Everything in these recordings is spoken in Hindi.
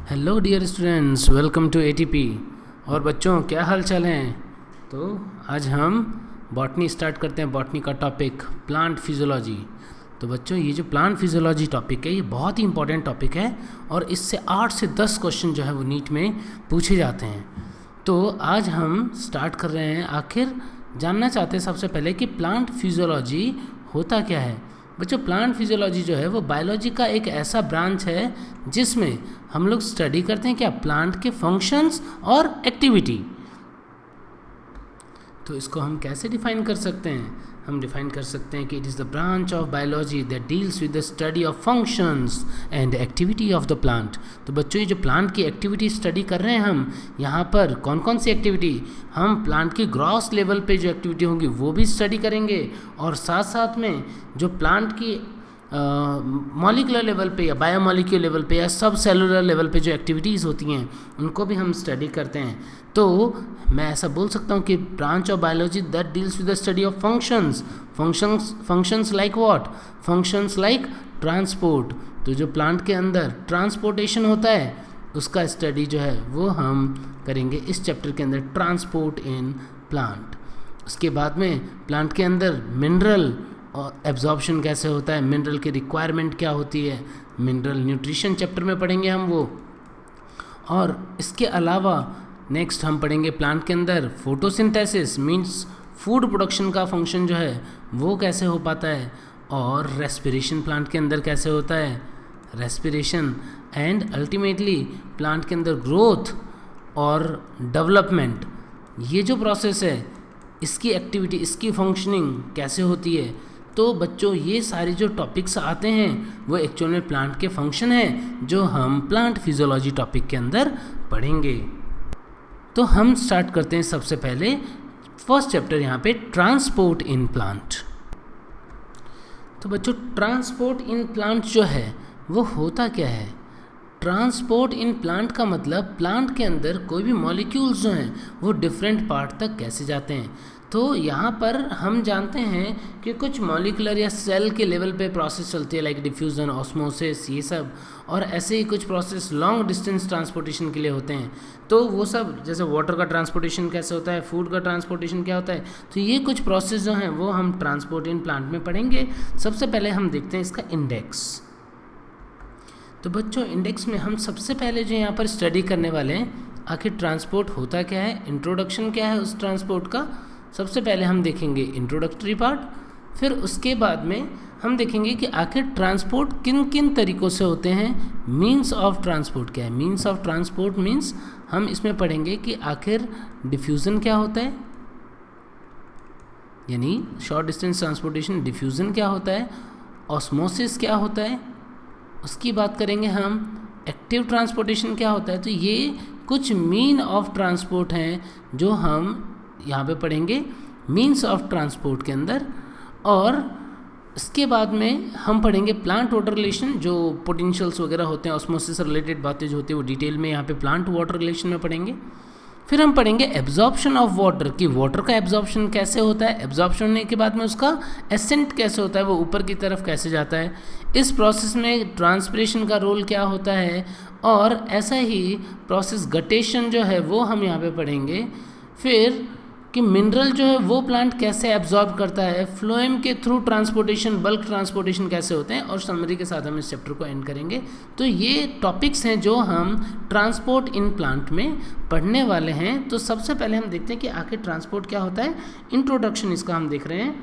Hello dear students, welcome to ATP. और बच्चों, क्या हाल चाल हैं? तो आज हम बॉटनी स्टार्ट करते हैं। बॉटनी का टॉपिक प्लांट फिजियोलॉजी। तो बच्चों, ये जो प्लांट फिजियोलॉजी टॉपिक है ये बहुत ही इंपॉर्टेंट टॉपिक है और इससे 8 से 10 क्वेश्चन जो है वो नीट में पूछे जाते हैं। तो आज हम स्टार्ट कर रहे हैं। आखिर जानना चाहते हैं सबसे पहले कि प्लांट फिजियोलॉजी होता क्या है। बच्चों, प्लांट फिजियोलॉजी जो है वो बायोलॉजी का एक ऐसा ब्रांच है जिसमें हम लोग स्टडी करते हैं क्या, प्लांट के फंक्शंस और एक्टिविटी। तो इसको हम कैसे डिफाइन कर सकते हैं? हम डिफाइन कर सकते हैं कि it is the branch of biology that deals with the study of functions and activity of the plant. तो बच्चों, ये जो प्लांट की एक्टिविटी स्टडी कर रहे हैं हम यहाँ पर, कौन कौन सी एक्टिविटी? हम प्लांट की ग्रॉस लेवल पे जो एक्टिविटी होंगी वो भी स्टडी करेंगे और साथ साथ में जो प्लांट की मॉलिकुलर लेवल पे या बायोमॉलिक्यूल लेवल पे या सब सेलुलर लेवल पे जो एक्टिविटीज़ होती हैं उनको भी हम स्टडी करते हैं। तो मैं ऐसा बोल सकता हूँ कि branch of biology that deals with the study of functions like what? Functions like transport. तो जो प्लांट के अंदर ट्रांसपोर्टेशन होता है उसका स्टडी जो है वो हम करेंगे इस चैप्टर के अंदर, ट्रांसपोर्ट इन प्लांट। उसके बाद में प्लांट के अंदर मिनरल और एब्जॉर्प्शन कैसे होता है, मिनरल की रिक्वायरमेंट क्या होती है, मिनरल न्यूट्रिशन चैप्टर में पढ़ेंगे हम वो। और इसके अलावा नेक्स्ट हम पढ़ेंगे प्लांट के अंदर फोटोसिंथेसिस, मींस फूड प्रोडक्शन का फंक्शन जो है वो कैसे हो पाता है, और रेस्पिरेशन प्लांट के अंदर कैसे होता है, रेस्पिरेशन, एंड अल्टीमेटली प्लांट के अंदर ग्रोथ और डेवलपमेंट, ये जो प्रोसेस है इसकी एक्टिविटी, इसकी फंक्शनिंग कैसे होती है। तो बच्चों, ये सारे जो टॉपिक्स आते हैं वो एक्चुअल में प्लांट के फंक्शन हैं जो हम प्लांट फिजियोलॉजी टॉपिक के अंदर पढ़ेंगे। तो हम स्टार्ट करते हैं सबसे पहले फर्स्ट चैप्टर यहाँ पे, ट्रांसपोर्ट इन प्लांट। तो बच्चों, ट्रांसपोर्ट इन प्लांट जो है वो होता क्या है? ट्रांसपोर्ट इन प्लांट का मतलब प्लांट के अंदर कोई भी मॉलिक्यूल्स जो हैं वो डिफरेंट पार्ट तक कैसे जाते हैं। तो यहाँ पर हम जानते हैं कि कुछ मॉलिकुलर या सेल के लेवल पे प्रोसेस चलती है, लाइक डिफ्यूज़न, ऑस्मोसिस, ये सब, और ऐसे ही कुछ प्रोसेस लॉन्ग डिस्टेंस ट्रांसपोर्टेशन के लिए होते हैं। तो वो सब, जैसे वाटर का ट्रांसपोर्टेशन कैसे होता है, फूड का ट्रांसपोर्टेशन क्या होता है, तो ये कुछ प्रोसेस जो हैं वो हम ट्रांसपोर्ट इन प्लांट में पढ़ेंगे। सबसे पहले हम देखते हैं इसका इंडेक्स। तो बच्चों, इंडेक्स में हम सबसे पहले जो यहाँ पर स्टडी करने वाले हैं, आखिर ट्रांसपोर्ट होता क्या है, इंट्रोडक्शन क्या है उस ट्रांसपोर्ट का। सबसे पहले हम देखेंगे इंट्रोडक्टरी पार्ट, फिर उसके बाद में हम देखेंगे कि आखिर ट्रांसपोर्ट किन किन तरीक़ों से होते हैं, मीन्स ऑफ ट्रांसपोर्ट क्या है। मीन्स ऑफ ट्रांसपोर्ट मीन्स हम इसमें पढ़ेंगे कि आखिर डिफ्यूज़न क्या होता है, यानी शॉर्ट डिस्टेंस ट्रांसपोर्टेशन, डिफ्यूज़न क्या होता है, ऑस्मोसिस क्या होता है, उसकी बात करेंगे हम, एक्टिव ट्रांसपोर्टेशन क्या होता है। तो ये कुछ मीन ऑफ ट्रांसपोर्ट हैं जो हम यहाँ पे पढ़ेंगे मीन्स ऑफ ट्रांसपोर्ट के अंदर। और इसके बाद में हम पढ़ेंगे प्लांट वाटर रिलेशन, जो पोटेंशियल्स वगैरह होते हैं, ऑस्मोसिस रिलेटेड बातें जो होती है वो डिटेल में यहाँ पे प्लांट वाटर रिलेशन में पढ़ेंगे। फिर हम पढ़ेंगे एब्जॉर्प्शन ऑफ वाटर, कि वाटर का एब्जॉर्प्शन कैसे होता है, एब्जॉर्प्शन होने के बाद में उसका एसेंट कैसे होता है, वो ऊपर की तरफ कैसे जाता है, इस प्रोसेस में ट्रांसपिरेशन का रोल क्या होता है, और ऐसा ही प्रोसेस गटेशन जो है वो हम यहाँ पे पढ़ेंगे। फिर कि मिनरल जो है वो प्लांट कैसे एब्जॉर्ब करता है, फ्लोएम के थ्रू ट्रांसपोर्टेशन, बल्क ट्रांसपोर्टेशन कैसे होते हैं, और समरी के साथ हम इस चैप्टर को एंड करेंगे। तो ये टॉपिक्स हैं जो हम ट्रांसपोर्ट इन प्लांट में पढ़ने वाले हैं। तो सबसे पहले हम देखते हैं कि आखिर ट्रांसपोर्ट क्या होता है, इंट्रोडक्शन इसका हम देख रहे हैं।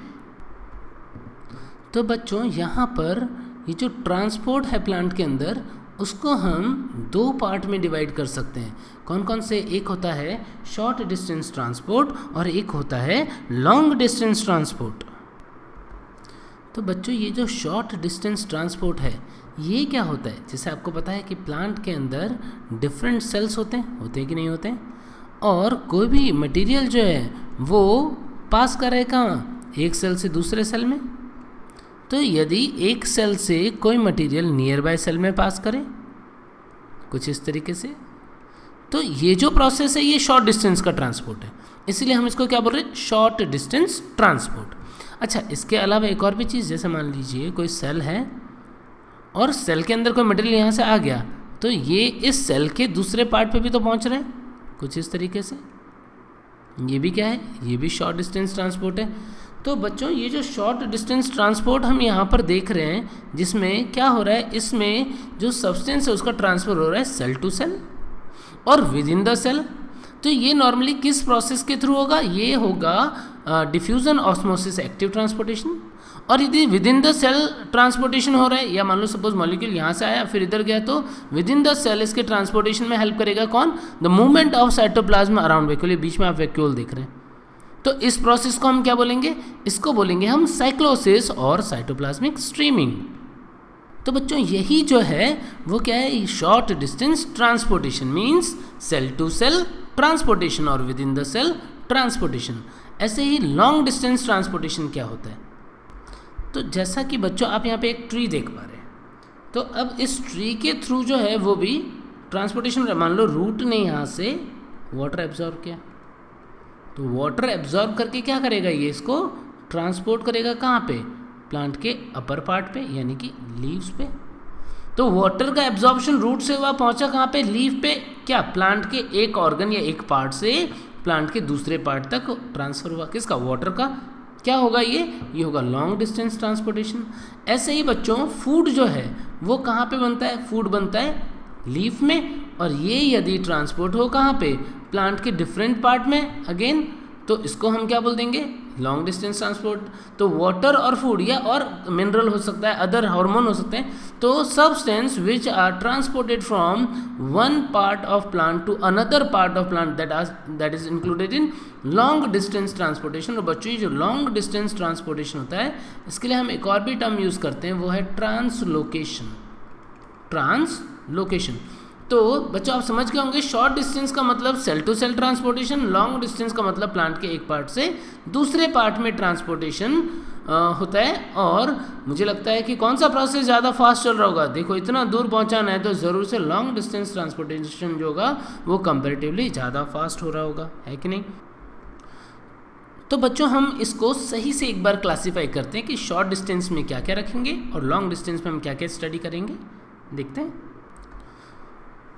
तो बच्चों, यहाँ पर ये जो ट्रांसपोर्ट है प्लांट के अंदर उसको हम 2 पार्ट में डिवाइड कर सकते हैं। कौन कौन से? एक होता है शॉर्ट डिस्टेंस ट्रांसपोर्ट और एक होता है लॉन्ग डिस्टेंस ट्रांसपोर्ट। तो बच्चों, ये जो शॉर्ट डिस्टेंस ट्रांसपोर्ट है ये क्या होता है? जैसे आपको पता है कि प्लांट के अंदर डिफरेंट सेल्स होते हैं कि नहीं होते हैं, और कोई भी मटेरियल जो है वो पास कर रहा है कहाँ, एक सेल से दूसरे सेल में। तो यदि एक सेल से कोई मटेरियल नियर बाय सेल में पास करे कुछ इस तरीके से, तो ये जो प्रोसेस है ये शॉर्ट डिस्टेंस का ट्रांसपोर्ट है, इसीलिए हम इसको क्या बोल रहे हैं, शॉर्ट डिस्टेंस ट्रांसपोर्ट। अच्छा, इसके अलावा एक और भी चीज़, जैसे मान लीजिए कोई सेल है और सेल के अंदर कोई मटेरियल यहाँ से आ गया, तो ये इस सेल के दूसरे पार्ट पे भी तो पहुंच रहे हैं कुछ इस तरीके से। ये भी क्या है, ये भी शॉर्ट डिस्टेंस ट्रांसपोर्ट है। तो बच्चों ये जो शॉर्ट डिस्टेंस ट्रांसपोर्ट हम यहाँ पर देख रहे हैं, जिसमें क्या हो रहा है, इसमें जो सब्सटेंस है उसका ट्रांसफ़र हो रहा है सेल टू सेल और विद इन द सेल। तो ये नॉर्मली किस प्रोसेस के थ्रू होगा, ये होगा डिफ्यूजन ऑस्मोसिस एक्टिव ट्रांसपोर्टेशन। और यदि within the cell transportation हो रहा है, या मान लो सपोज मॉलिक्यूल यहाँ से आया फिर इधर गया, तो विद इन द सेल इसके ट्रांसपोर्टेशन में हेल्प करेगा कौन, the movement of cytoplasm around vacuole. बीच में आप वैक्यूल देख रहे हैं, तो इस प्रोसेस को हम क्या बोलेंगे, इसको बोलेंगे हम साइक्लोसिस और साइटोप्लाज्मिक स्ट्रीमिंग। तो बच्चों यही जो है वो क्या है, short distance transportation means cell to cell transportation और within the cell transportation. ऐसे ही लॉन्ग डिस्टेंस ट्रांसपोर्टेशन क्या होता है, तो जैसा कि बच्चों आप यहाँ पे एक ट्री देख पा रहे हैं, तो अब इस ट्री के थ्रू जो है वो भी ट्रांसपोर्टेशन, मान लो रूट ने यहाँ से वाटर एब्जॉर्ब किया, तो वाटर एब्जॉर्ब करके क्या करेगा, ये इसको ट्रांसपोर्ट करेगा कहाँ पे, प्लांट के अपर पार्ट पे यानी कि लीव्स पे। तो वाटर का एब्जॉर्प्शन रूट से हुआ, पहुंचा कहाँ पे, लीफ पे। क्या, प्लांट के एक ऑर्गन या एक पार्ट से प्लांट के दूसरे पार्ट तक ट्रांसफर हुआ, किसका, वाटर का। क्या होगा ये होगा लॉन्ग डिस्टेंस ट्रांसपोर्टेशन। ऐसे ही बच्चों फूड जो है वो कहाँ पे बनता है, फूड बनता है लीफ में, और ये यदि ट्रांसपोर्ट हो कहाँ पे, प्लांट के डिफरेंट पार्ट में अगेन, तो इसको हम क्या बोल देंगे, लॉन्ग डिस्टेंस ट्रांसपोर्ट। तो वाटर और फूड या और मिनरल हो सकता है, अदर हार्मोन हो सकते हैं, तो substance which are transported from one part of plant to another part of plant that is included in long distance transportation. और बच्चों ये जो लॉन्ग डिस्टेंस ट्रांसपोर्टेशन होता है, इसके लिए हम एक और भी टर्म यूज़ करते हैं, वो है ट्रांसलोकेशन। ट्रांसलोकेशन, तो बच्चों आप समझ गए होंगे, शॉर्ट डिस्टेंस का मतलब cell to cell transportation, long distance का मतलब प्लांट के एक पार्ट से दूसरे पार्ट में ट्रांसपोर्टेशन होता है। और मुझे लगता है कि कौन सा प्रोसेस ज़्यादा फास्ट चल रहा होगा, देखो इतना दूर पहुंचाना है तो ज़रूर से लॉन्ग डिस्टेंस ट्रांसपोर्टेशन जो होगा वो कंपैरेटिवली ज़्यादा फास्ट हो रहा होगा, है कि नहीं। तो बच्चों हम इसको सही से एक बार क्लासीफाई करते हैं कि शॉर्ट डिस्टेंस में क्या क्या रखेंगे और लॉन्ग डिस्टेंस में हम क्या क्या स्टडी करेंगे, देखते हैं।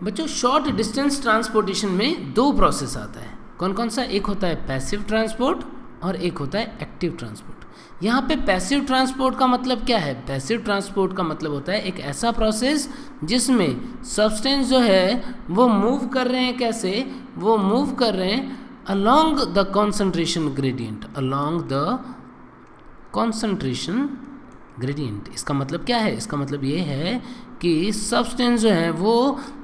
बच्चों शॉर्ट डिस्टेंस ट्रांसपोर्टेशन में दो प्रोसेस आता है, कौन कौन सा, एक होता है पैसिव ट्रांसपोर्ट और एक होता है एक्टिव ट्रांसपोर्ट। यहाँ पे पैसिव ट्रांसपोर्ट का मतलब क्या है, पैसिव ट्रांसपोर्ट का मतलब होता है एक ऐसा प्रोसेस जिसमें सब्सटेंस जो है वो मूव कर रहे हैं, कैसे, वो मूव कर रहे हैं along the concentration gradient, along the concentration gradient। इसका मतलब क्या है, इसका मतलब ये है कि सब्सटेंस जो है वो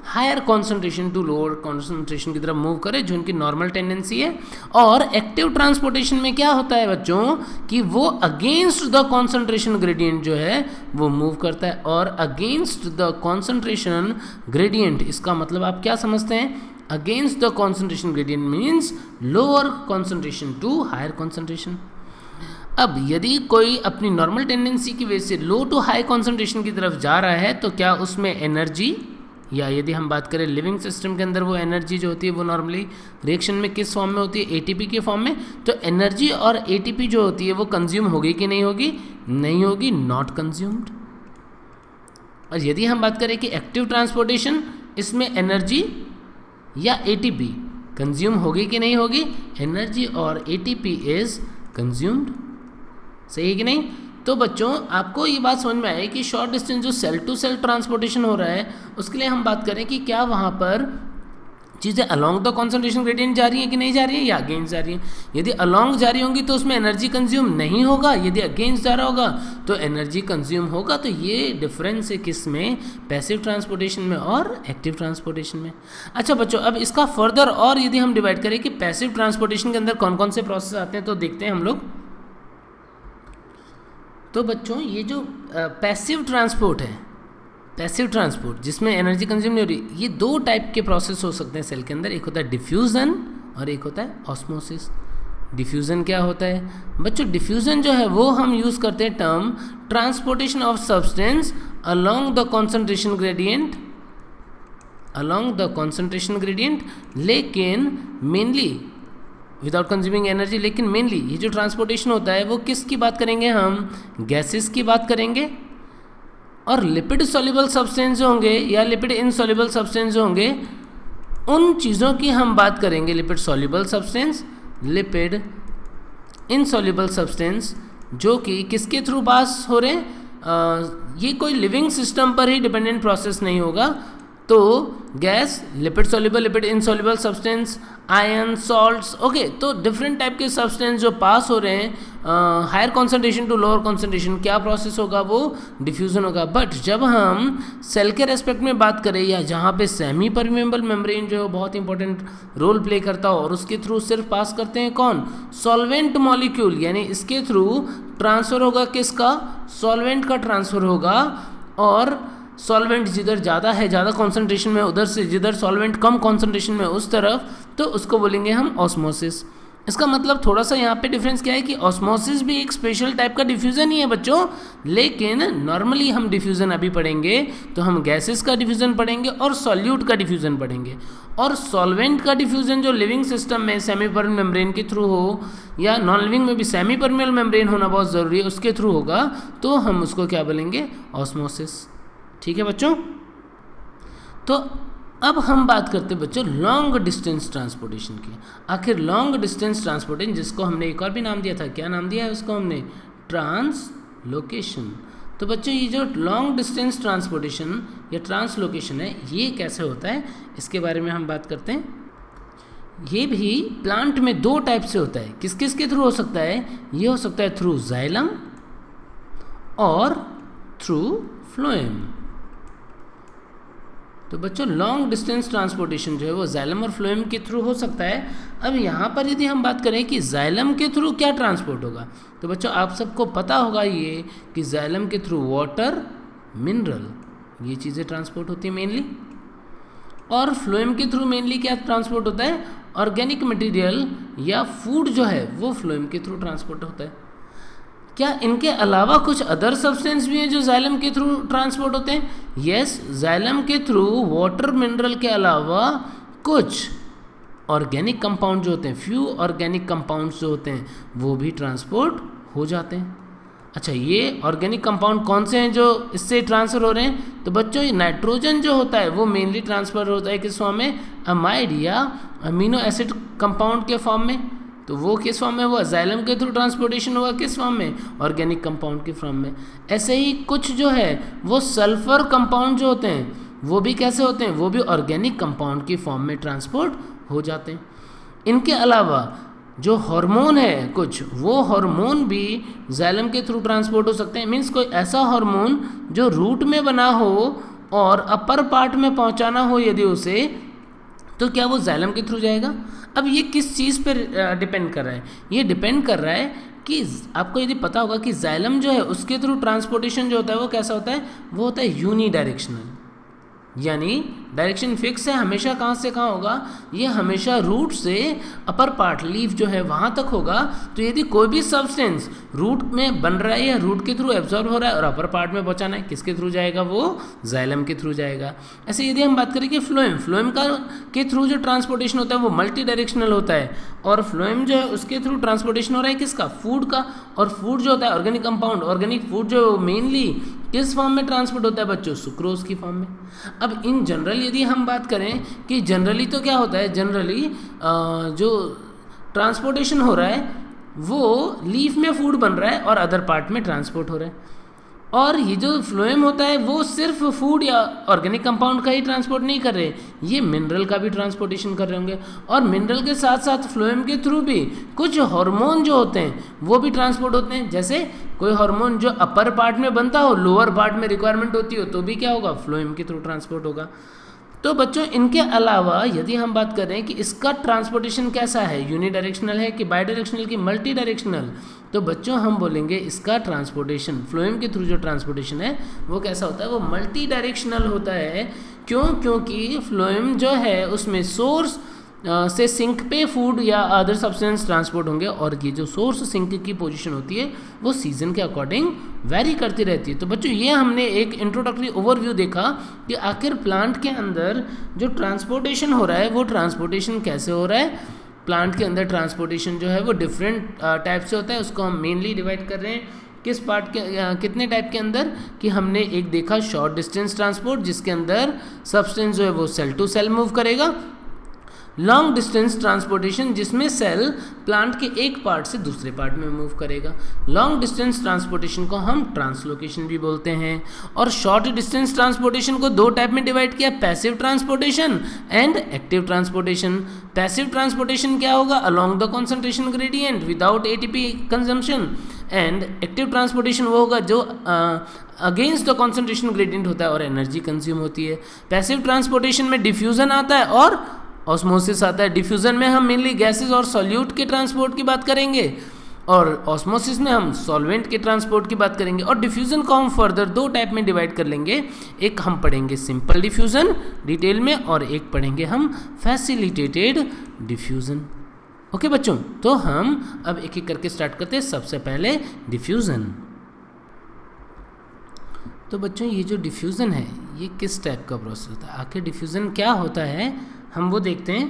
higher concentration to lower concentration की तरफ मूव करे, जो उनकी नॉर्मल टेंडेंसी है। और एक्टिव ट्रांसपोर्टेशन में क्या होता है बच्चों कि वो अगेंस्ट द कॉन्सेंट्रेशन ग्रेडियंट जो है वो मूव करता है। और अगेंस्ट द कॉन्सेंट्रेशन ग्रेडियंट, इसका मतलब आप क्या समझते हैं, against the concentration gradient means lower concentration to higher concentration. अब यदि कोई अपनी नॉर्मल टेंडेंसी की वजह से लो टू हाई कॉन्सेंट्रेशन की तरफ जा रहा है, तो क्या उसमें एनर्जी, या यदि हम बात करें लिविंग सिस्टम के अंदर, वो एनर्जी जो होती है वो नॉर्मली रिएक्शन में किस फॉर्म में होती है, एटीपी के फॉर्म में। तो एनर्जी और एटीपी जो होती है वो कंज्यूम होगी कि नहीं होगी, नहीं होगी, नॉट कंज्यूम्ड। और यदि हम बात करें कि एक्टिव ट्रांसपोर्टेशन, इसमें एनर्जी या एटीपी कंज्यूम होगी कि नहीं होगी, एनर्जी और एटीपी इज कंज्यूम्ड, सही है कि नहीं। तो बच्चों आपको ये बात समझ में आए कि शॉर्ट डिस्टेंस जो सेल टू सेल ट्रांसपोर्टेशन हो रहा है, उसके लिए हम बात करें कि क्या वहाँ पर चीज़ें अलोंग द कॉन्सेंट्रेशन ग्रेडियंट जा रही हैं कि नहीं जा रही है, या अगेंस्ट जा रही हैं। यदि अलोंग जा रही होंगी तो उसमें एनर्जी कंज्यूम नहीं होगा, यदि अगेंस्ट जा रहा होगा तो एनर्जी कंज्यूम होगा। तो ये डिफरेंस है किस में, पैसिव ट्रांसपोर्टेशन में और एक्टिव ट्रांसपोर्टेशन में। अच्छा बच्चों अब इसका फर्दर और यदि हम डिवाइड करें कि पैसिव ट्रांसपोर्टेशन के अंदर कौन कौन से प्रोसेस आते हैं, तो देखते हैं हम लोग। तो बच्चों ये जो पैसिव ट्रांसपोर्ट है, पैसिव ट्रांसपोर्ट जिसमें एनर्जी कंज्यूम नहीं हो रही, ये दो टाइप के प्रोसेस हो सकते हैं सेल के अंदर, एक होता है डिफ्यूज़न और एक होता है ऑस्मोसिस। डिफ्यूज़न क्या होता है बच्चों, डिफ्यूज़न जो है वो हम यूज़ करते हैं term transportation of substance along the concentration gradient, along the concentration gradient, लेकिन मेनली विदाउट कंज्यूमिंग एनर्जी। लेकिन मेनली ये जो ट्रांसपोर्टेशन होता है वो किसकी बात करेंगे हम, गैसेस की बात करेंगे, और लिपिड सॉल्युबल सब्सटेंस जो होंगे या लिपिड इनसॉल्युबल सब्सटेंस जो होंगे, उन चीज़ों की हम बात करेंगे। Lipid soluble substance, lipid insoluble substance, जो कि किसके थ्रू पास हो रहे हैं, ये कोई लिविंग सिस्टम पर ही डिपेंडेंट प्रोसेस नहीं होगा। तो gas, lipid soluble, lipid insoluble substance, ion, salts, okay. तो डिफरेंट टाइप के सब्सटेंस जो पास हो रहे हैं higher concentration to lower concentration, क्या प्रोसेस होगा, वो डिफ्यूजन होगा। बट जब हम सेल के रेस्पेक्ट में बात करें, या जहाँ पे सेमी परमेबल मेम्ब्रेन जो है बहुत इंपॉर्टेंट रोल प्ले करता हो, और उसके थ्रू सिर्फ पास करते हैं कौन, सॉल्वेंट मॉलिक्यूल, यानी इसके थ्रू ट्रांसफ़र होगा किसका, सॉल्वेंट का ट्रांसफ़र होगा। और सॉल्वेंट जिधर ज़्यादा है, ज़्यादा कॉन्सेंट्रेशन में, उधर से जिधर सॉल्वेंट कम कॉन्सेंट्रेशन में उस तरफ, तो उसको बोलेंगे हम ऑस्मोसिस। इसका मतलब थोड़ा सा यहाँ पे डिफरेंस क्या है कि ऑस्मोसिस भी एक स्पेशल टाइप का डिफ्यूज़न ही है बच्चों, लेकिन नॉर्मली हम डिफ्यूज़न अभी पढ़ेंगे तो हम गैसेस का डिफ्यूज़न पढ़ेंगे और सॉल्यूट का डिफ्यूज़न पढ़ेंगे। और सॉल्वेंट का डिफ्यूज़न जो लिविंग सिस्टम में सेमी परमेबल मेम्ब्रेन के थ्रू हो, या नॉन लिविंग में भी सेमी परमेबल मेम्ब्रेन होना बहुत ज़रूरी है, उसके थ्रू होगा, तो हम उसको क्या बोलेंगे, ऑस्मोसिस। ठीक है बच्चों। तो अब हम बात करते हैं बच्चों लॉन्ग डिस्टेंस ट्रांसपोर्टेशन की। आखिर लॉन्ग डिस्टेंस ट्रांसपोर्टेशन, जिसको हमने एक और भी नाम दिया था, क्या नाम दिया है उसको हमने, ट्रांसलोकेशन। तो बच्चों ये जो लॉन्ग डिस्टेंस ट्रांसपोर्टेशन या ट्रांसलोकेशन है, ये कैसे होता है, इसके बारे में हम बात करते हैं। ये भी प्लांट में दो टाइप से होता है। किस किस के थ्रू हो सकता है, ये हो सकता है थ्रू जाइलम और थ्रू फ्लोएम। तो बच्चों लॉन्ग डिस्टेंस ट्रांसपोर्टेशन जो है वो जाइलम और फ्लोएम के थ्रू हो सकता है। अब यहाँ पर यदि हम बात करें कि जाइलम के थ्रू क्या ट्रांसपोर्ट होगा, तो बच्चों आप सबको पता होगा ये कि जाइलम के थ्रू वाटर, मिनरल, ये चीज़ें ट्रांसपोर्ट होती है मेनली। और फ्लोएम के थ्रू मेनली क्या ट्रांसपोर्ट होता है, ऑर्गेनिक मटेरियल या फूड जो है वो फ्लोएम के थ्रू ट्रांसपोर्ट होता है। क्या इनके अलावा कुछ अदर सब्सटेंस भी हैं जो जाइलम के थ्रू ट्रांसपोर्ट होते हैं? यस, जाइलम के थ्रू वाटर, मिनरल के अलावा कुछ ऑर्गेनिक कंपाउंड जो होते हैं, फ्यू ऑर्गेनिक कंपाउंड्स जो होते हैं, वो भी ट्रांसपोर्ट हो जाते हैं। अच्छा, ये ऑर्गेनिक कंपाउंड कौन से हैं जो इससे ट्रांसफ़र हो रहे हैं? तो बच्चों ये नाइट्रोजन जो होता है वो मेनली ट्रांसफ़र होता है किस फॉर्म में, अमाइड या अमीनो एसिड कंपाउंड के फॉर्म में। तो वो किस फॉर्म में हुआ, जाइलम के थ्रू ट्रांसपोर्टेशन हुआ किस फॉर्म में, ऑर्गेनिक कंपाउंड के फॉर्म में। ऐसे ही कुछ जो है वो सल्फर कंपाउंड जो होते हैं वो भी कैसे होते हैं, वो भी ऑर्गेनिक कंपाउंड की फॉर्म में ट्रांसपोर्ट हो जाते हैं। इनके अलावा जो हार्मोन है कुछ, वो हार्मोन भी जाइलम के थ्रू ट्रांसपोर्ट हो सकते हैं। मीन्स कोई ऐसा हार्मोन जो रूट में बना हो और अपर पार्ट में पहुंचाना हो यदि उसे, तो क्या वो जाइलम के थ्रू जाएगा। अब ये किस चीज़ पर डिपेंड कर रहा है, ये डिपेंड कर रहा है कि आपको यदि पता होगा कि जाइलम जो है उसके थ्रू ट्रांसपोर्टेशन जो होता है वो कैसा होता है, वो होता है यूनी डायरेक्शनल, यानी डायरेक्शन फिक्स है, हमेशा कहाँ से कहाँ होगा, ये हमेशा रूट से अपर पार्ट, लीफ जो है वहाँ तक होगा। तो यदि कोई भी सब्सटेंस रूट में बन रहा है या रूट के थ्रू एब्जॉर्ब हो रहा है और अपर पार्ट में पहुँचाना है, किसके थ्रू जाएगा, वो जाइलम के थ्रू जाएगा। ऐसे यदि हम बात करें कि फ्लोएम का के थ्रू जो ट्रांसपोर्टेशन होता है वो मल्टी डायरेक्शनल होता है, और फ्लोएम जो है उसके थ्रू ट्रांसपोर्टेशन हो रहा है किसका, फूड का। और फूड जो होता है ऑर्गेनिक कंपाउंड, ऑर्गेनिक फूड जो मेनली किस फॉर्म में ट्रांसपोर्ट होता है बच्चों, सुक्रोज की फॉर्म में। अब इन जनरल यदि हम बात करें कि जनरली तो क्या होता है, जनरली जो ट्रांसपोर्टेशन हो रहा है वो लीफ में फूड बन रहा है और अदर पार्ट में ट्रांसपोर्ट हो रहा है। और ये जो फ्लोएम होता है वो सिर्फ फूड या ऑर्गेनिक कंपाउंड का ही ट्रांसपोर्ट नहीं कर रहे, ये मिनरल का भी ट्रांसपोर्टेशन कर रहे होंगे। और मिनरल के साथ साथ फ्लोएम के थ्रू भी कुछ हार्मोन जो होते हैं वो भी ट्रांसपोर्ट होते हैं। जैसे कोई हार्मोन जो अपर पार्ट में बनता हो, लोअर पार्ट में रिक्वायरमेंट होती हो, तो भी क्या होगा, फ्लोएम के थ्रू ट्रांसपोर्ट होगा। तो बच्चों इनके अलावा यदि हम बात करें कि इसका ट्रांसपोर्टेशन कैसा है, यूनी डायरेक्शनल है कि बाई डायरेक्शनल की मल्टी डायरेक्शनल, तो बच्चों हम बोलेंगे इसका ट्रांसपोर्टेशन, फ्लोएम के थ्रू जो ट्रांसपोर्टेशन है वो कैसा होता है, वो मल्टी डायरेक्शनल होता है। क्यों? क्योंकि फ्लोएम जो है उसमें सोर्स से सिंक पे फूड या अदर सब्सटेंस ट्रांसपोर्ट होंगे, और ये जो सोर्स सिंक की पोजीशन होती है वो सीजन के अकॉर्डिंग वेरी करती रहती है। तो बच्चों ये हमने एक इंट्रोडक्टरी ओवरव्यू देखा कि आखिर प्लांट के अंदर जो ट्रांसपोर्टेशन हो रहा है वो ट्रांसपोर्टेशन कैसे हो रहा है। प्लांट के अंदर ट्रांसपोर्टेशन जो है वो डिफरेंट टाइप से होता है, उसको हम मेनली डिवाइड कर रहे हैं किस पार्ट के कितने टाइप के अंदर, कि हमने एक देखा शॉर्ट डिस्टेंस ट्रांसपोर्ट जिसके अंदर सब्सटेंस जो है वो सेल टू सेल मूव करेगा, लॉन्ग डिस्टेंस ट्रांसपोर्टेशन जिसमें सेल प्लांट के एक पार्ट से दूसरे पार्ट में मूव करेगा। लॉन्ग डिस्टेंस ट्रांसपोर्टेशन को हम ट्रांसलोकेशन भी बोलते हैं। और शॉर्ट डिस्टेंस ट्रांसपोर्टेशन को दो टाइप में डिवाइड किया, passive transportation and active transportation. Passive transportation क्या होगा, along the concentration gradient without ATP consumption, and active transportation वो होगा जो अगेंस्ट द कॉन्सेंट्रेशन ग्रेडियंट होता है और एनर्जी कंज्यूम होती है। पैसिव ट्रांसपोर्टेशन में डिफ्यूजन आता है और ऑस्मोसिस आता है। डिफ्यूजन में हम मेनली गैसेस और सॉल्यूट के ट्रांसपोर्ट की बात करेंगे और ऑस्मोसिस में हम सॉल्वेंट के ट्रांसपोर्ट की बात करेंगे। और डिफ्यूजन को हम फर्दर दो टाइप में डिवाइड कर लेंगे, एक हम पढ़ेंगे सिंपल डिफ्यूजन डिटेल में और एक पढ़ेंगे हम फैसिलिटेटेड डिफ्यूजन। ओके बच्चों, तो हम अब एक एक करके स्टार्ट करते हैं। सबसे पहले डिफ्यूजन। तो बच्चों ये जो डिफ्यूज़न है ये किस टाइप का प्रोसेस होता है, आखिर डिफ्यूज़न क्या होता है, हम वो देखते हैं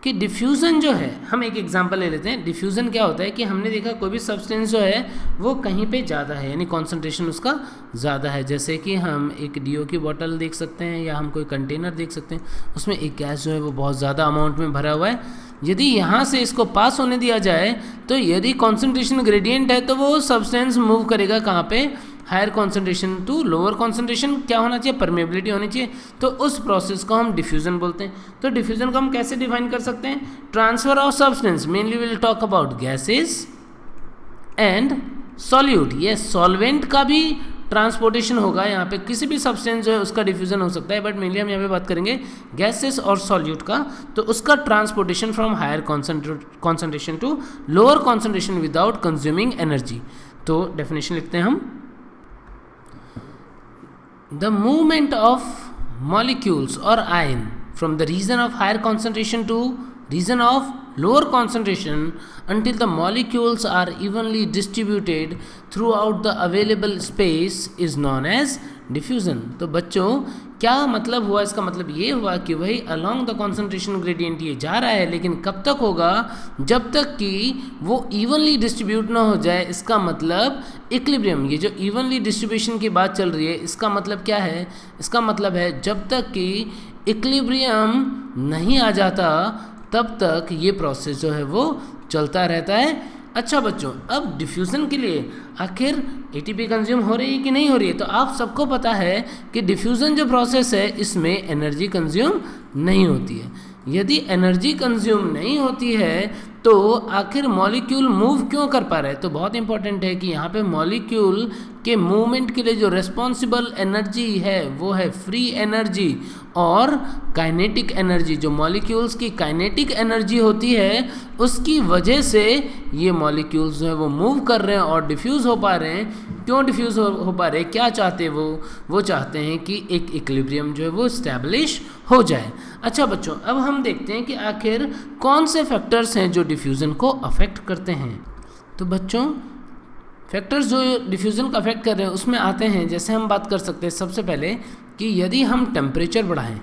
कि डिफ्यूज़न जो है, हम एक एग्जांपल ले लेते हैं। डिफ्यूज़न क्या होता है कि हमने देखा कोई भी सब्सटेंस जो है वो कहीं पे ज़्यादा है, यानी कॉन्सेंट्रेशन उसका ज़्यादा है। जैसे कि हम एक डीओ की बोतल देख सकते हैं या हम कोई कंटेनर देख सकते हैं, उसमें एक गैस जो है वो बहुत ज़्यादा अमाउंट में भरा हुआ है। यदि यहाँ से इसको पास होने दिया जाए तो यदि कॉन्सेंट्रेशन ग्रेडियंट है तो वो सब्सटेंस मूव करेगा कहाँ पे, higher concentration to lower concentration. क्या होना चाहिए, परमेबिलिटी होनी चाहिए। तो उस प्रोसेस को हम डिफ्यूजन बोलते हैं। तो डिफ्यूजन को हम कैसे डिफाइन कर सकते हैं, transfer of substance, mainly will talk about gases and solute. ये सॉल्वेंट का भी ट्रांसपोर्टेशन होगा, यहाँ पे किसी भी सब्सटेंस जो है उसका डिफ्यूजन हो सकता है, बट मेनली हम यहाँ पे बात करेंगे गैसेस और सॉल्यूट का। तो उसका transportation from higher concentration to lower concentration without consuming energy. तो डेफिनेशन लिखते हैं हम, the movement of molecules or ion from the region of higher concentration to region of lower concentration until the molecules are evenly distributed throughout the available space is known as diffusion। तो बच्चों क्या मतलब हुआ, इसका मतलब ये हुआ कि वही अलोंग द कॉन्सेंट्रेशन ग्रेडियंट ये जा रहा है, लेकिन कब तक होगा, जब तक कि वो इवनली डिस्ट्रीब्यूट ना हो जाए। इसका मतलब इक्विलिब्रियम, ये जो इवनली डिस्ट्रीब्यूशन की बात चल रही है इसका मतलब क्या है, इसका मतलब है जब तक कि इक्विलिब्रियम नहीं आ जाता तब तक ये प्रोसेस जो है वो चलता रहता है। अच्छा बच्चों, अब डिफ्यूज़न के लिए आखिर एटीपी कंज्यूम हो रही है कि नहीं हो रही है, तो आप सबको पता है कि डिफ्यूज़न जो प्रोसेस है इसमें एनर्जी कंज्यूम नहीं होती है। यदि एनर्जी कंज्यूम नहीं होती है तो आखिर मॉलिक्यूल मूव क्यों कर पा रहा है, तो बहुत इंपॉर्टेंट है कि यहाँ पे मॉलिक्यूल के मूवमेंट के लिए जो रिस्पॉन्सिबल एनर्जी है वो है फ्री एनर्जी और काइनेटिक एनर्जी। जो मॉलिक्यूल्स की काइनेटिक एनर्जी होती है उसकी वजह से ये मॉलिक्यूल्स जो है वो मूव कर रहे हैं और डिफ्यूज़ हो पा रहे हैं। क्यों डिफ्यूज़ हो पा रहे हैं, क्या चाहते हैं वो चाहते हैं कि एक इक्विलिब्रियम जो है वो इस्टेब्लिश हो जाए। अच्छा बच्चों, अब हम देखते हैं कि आखिर कौन से फैक्टर्स हैं जो डिफ्यूज़न को अफेक्ट करते हैं। तो बच्चों फैक्टर्स जो डिफ्यूज़न को अफेक्ट कर रहे हैं उसमें आते हैं, जैसे हम बात कर सकते हैं सबसे पहले कि यदि हम टेम्परेचर बढ़ाएं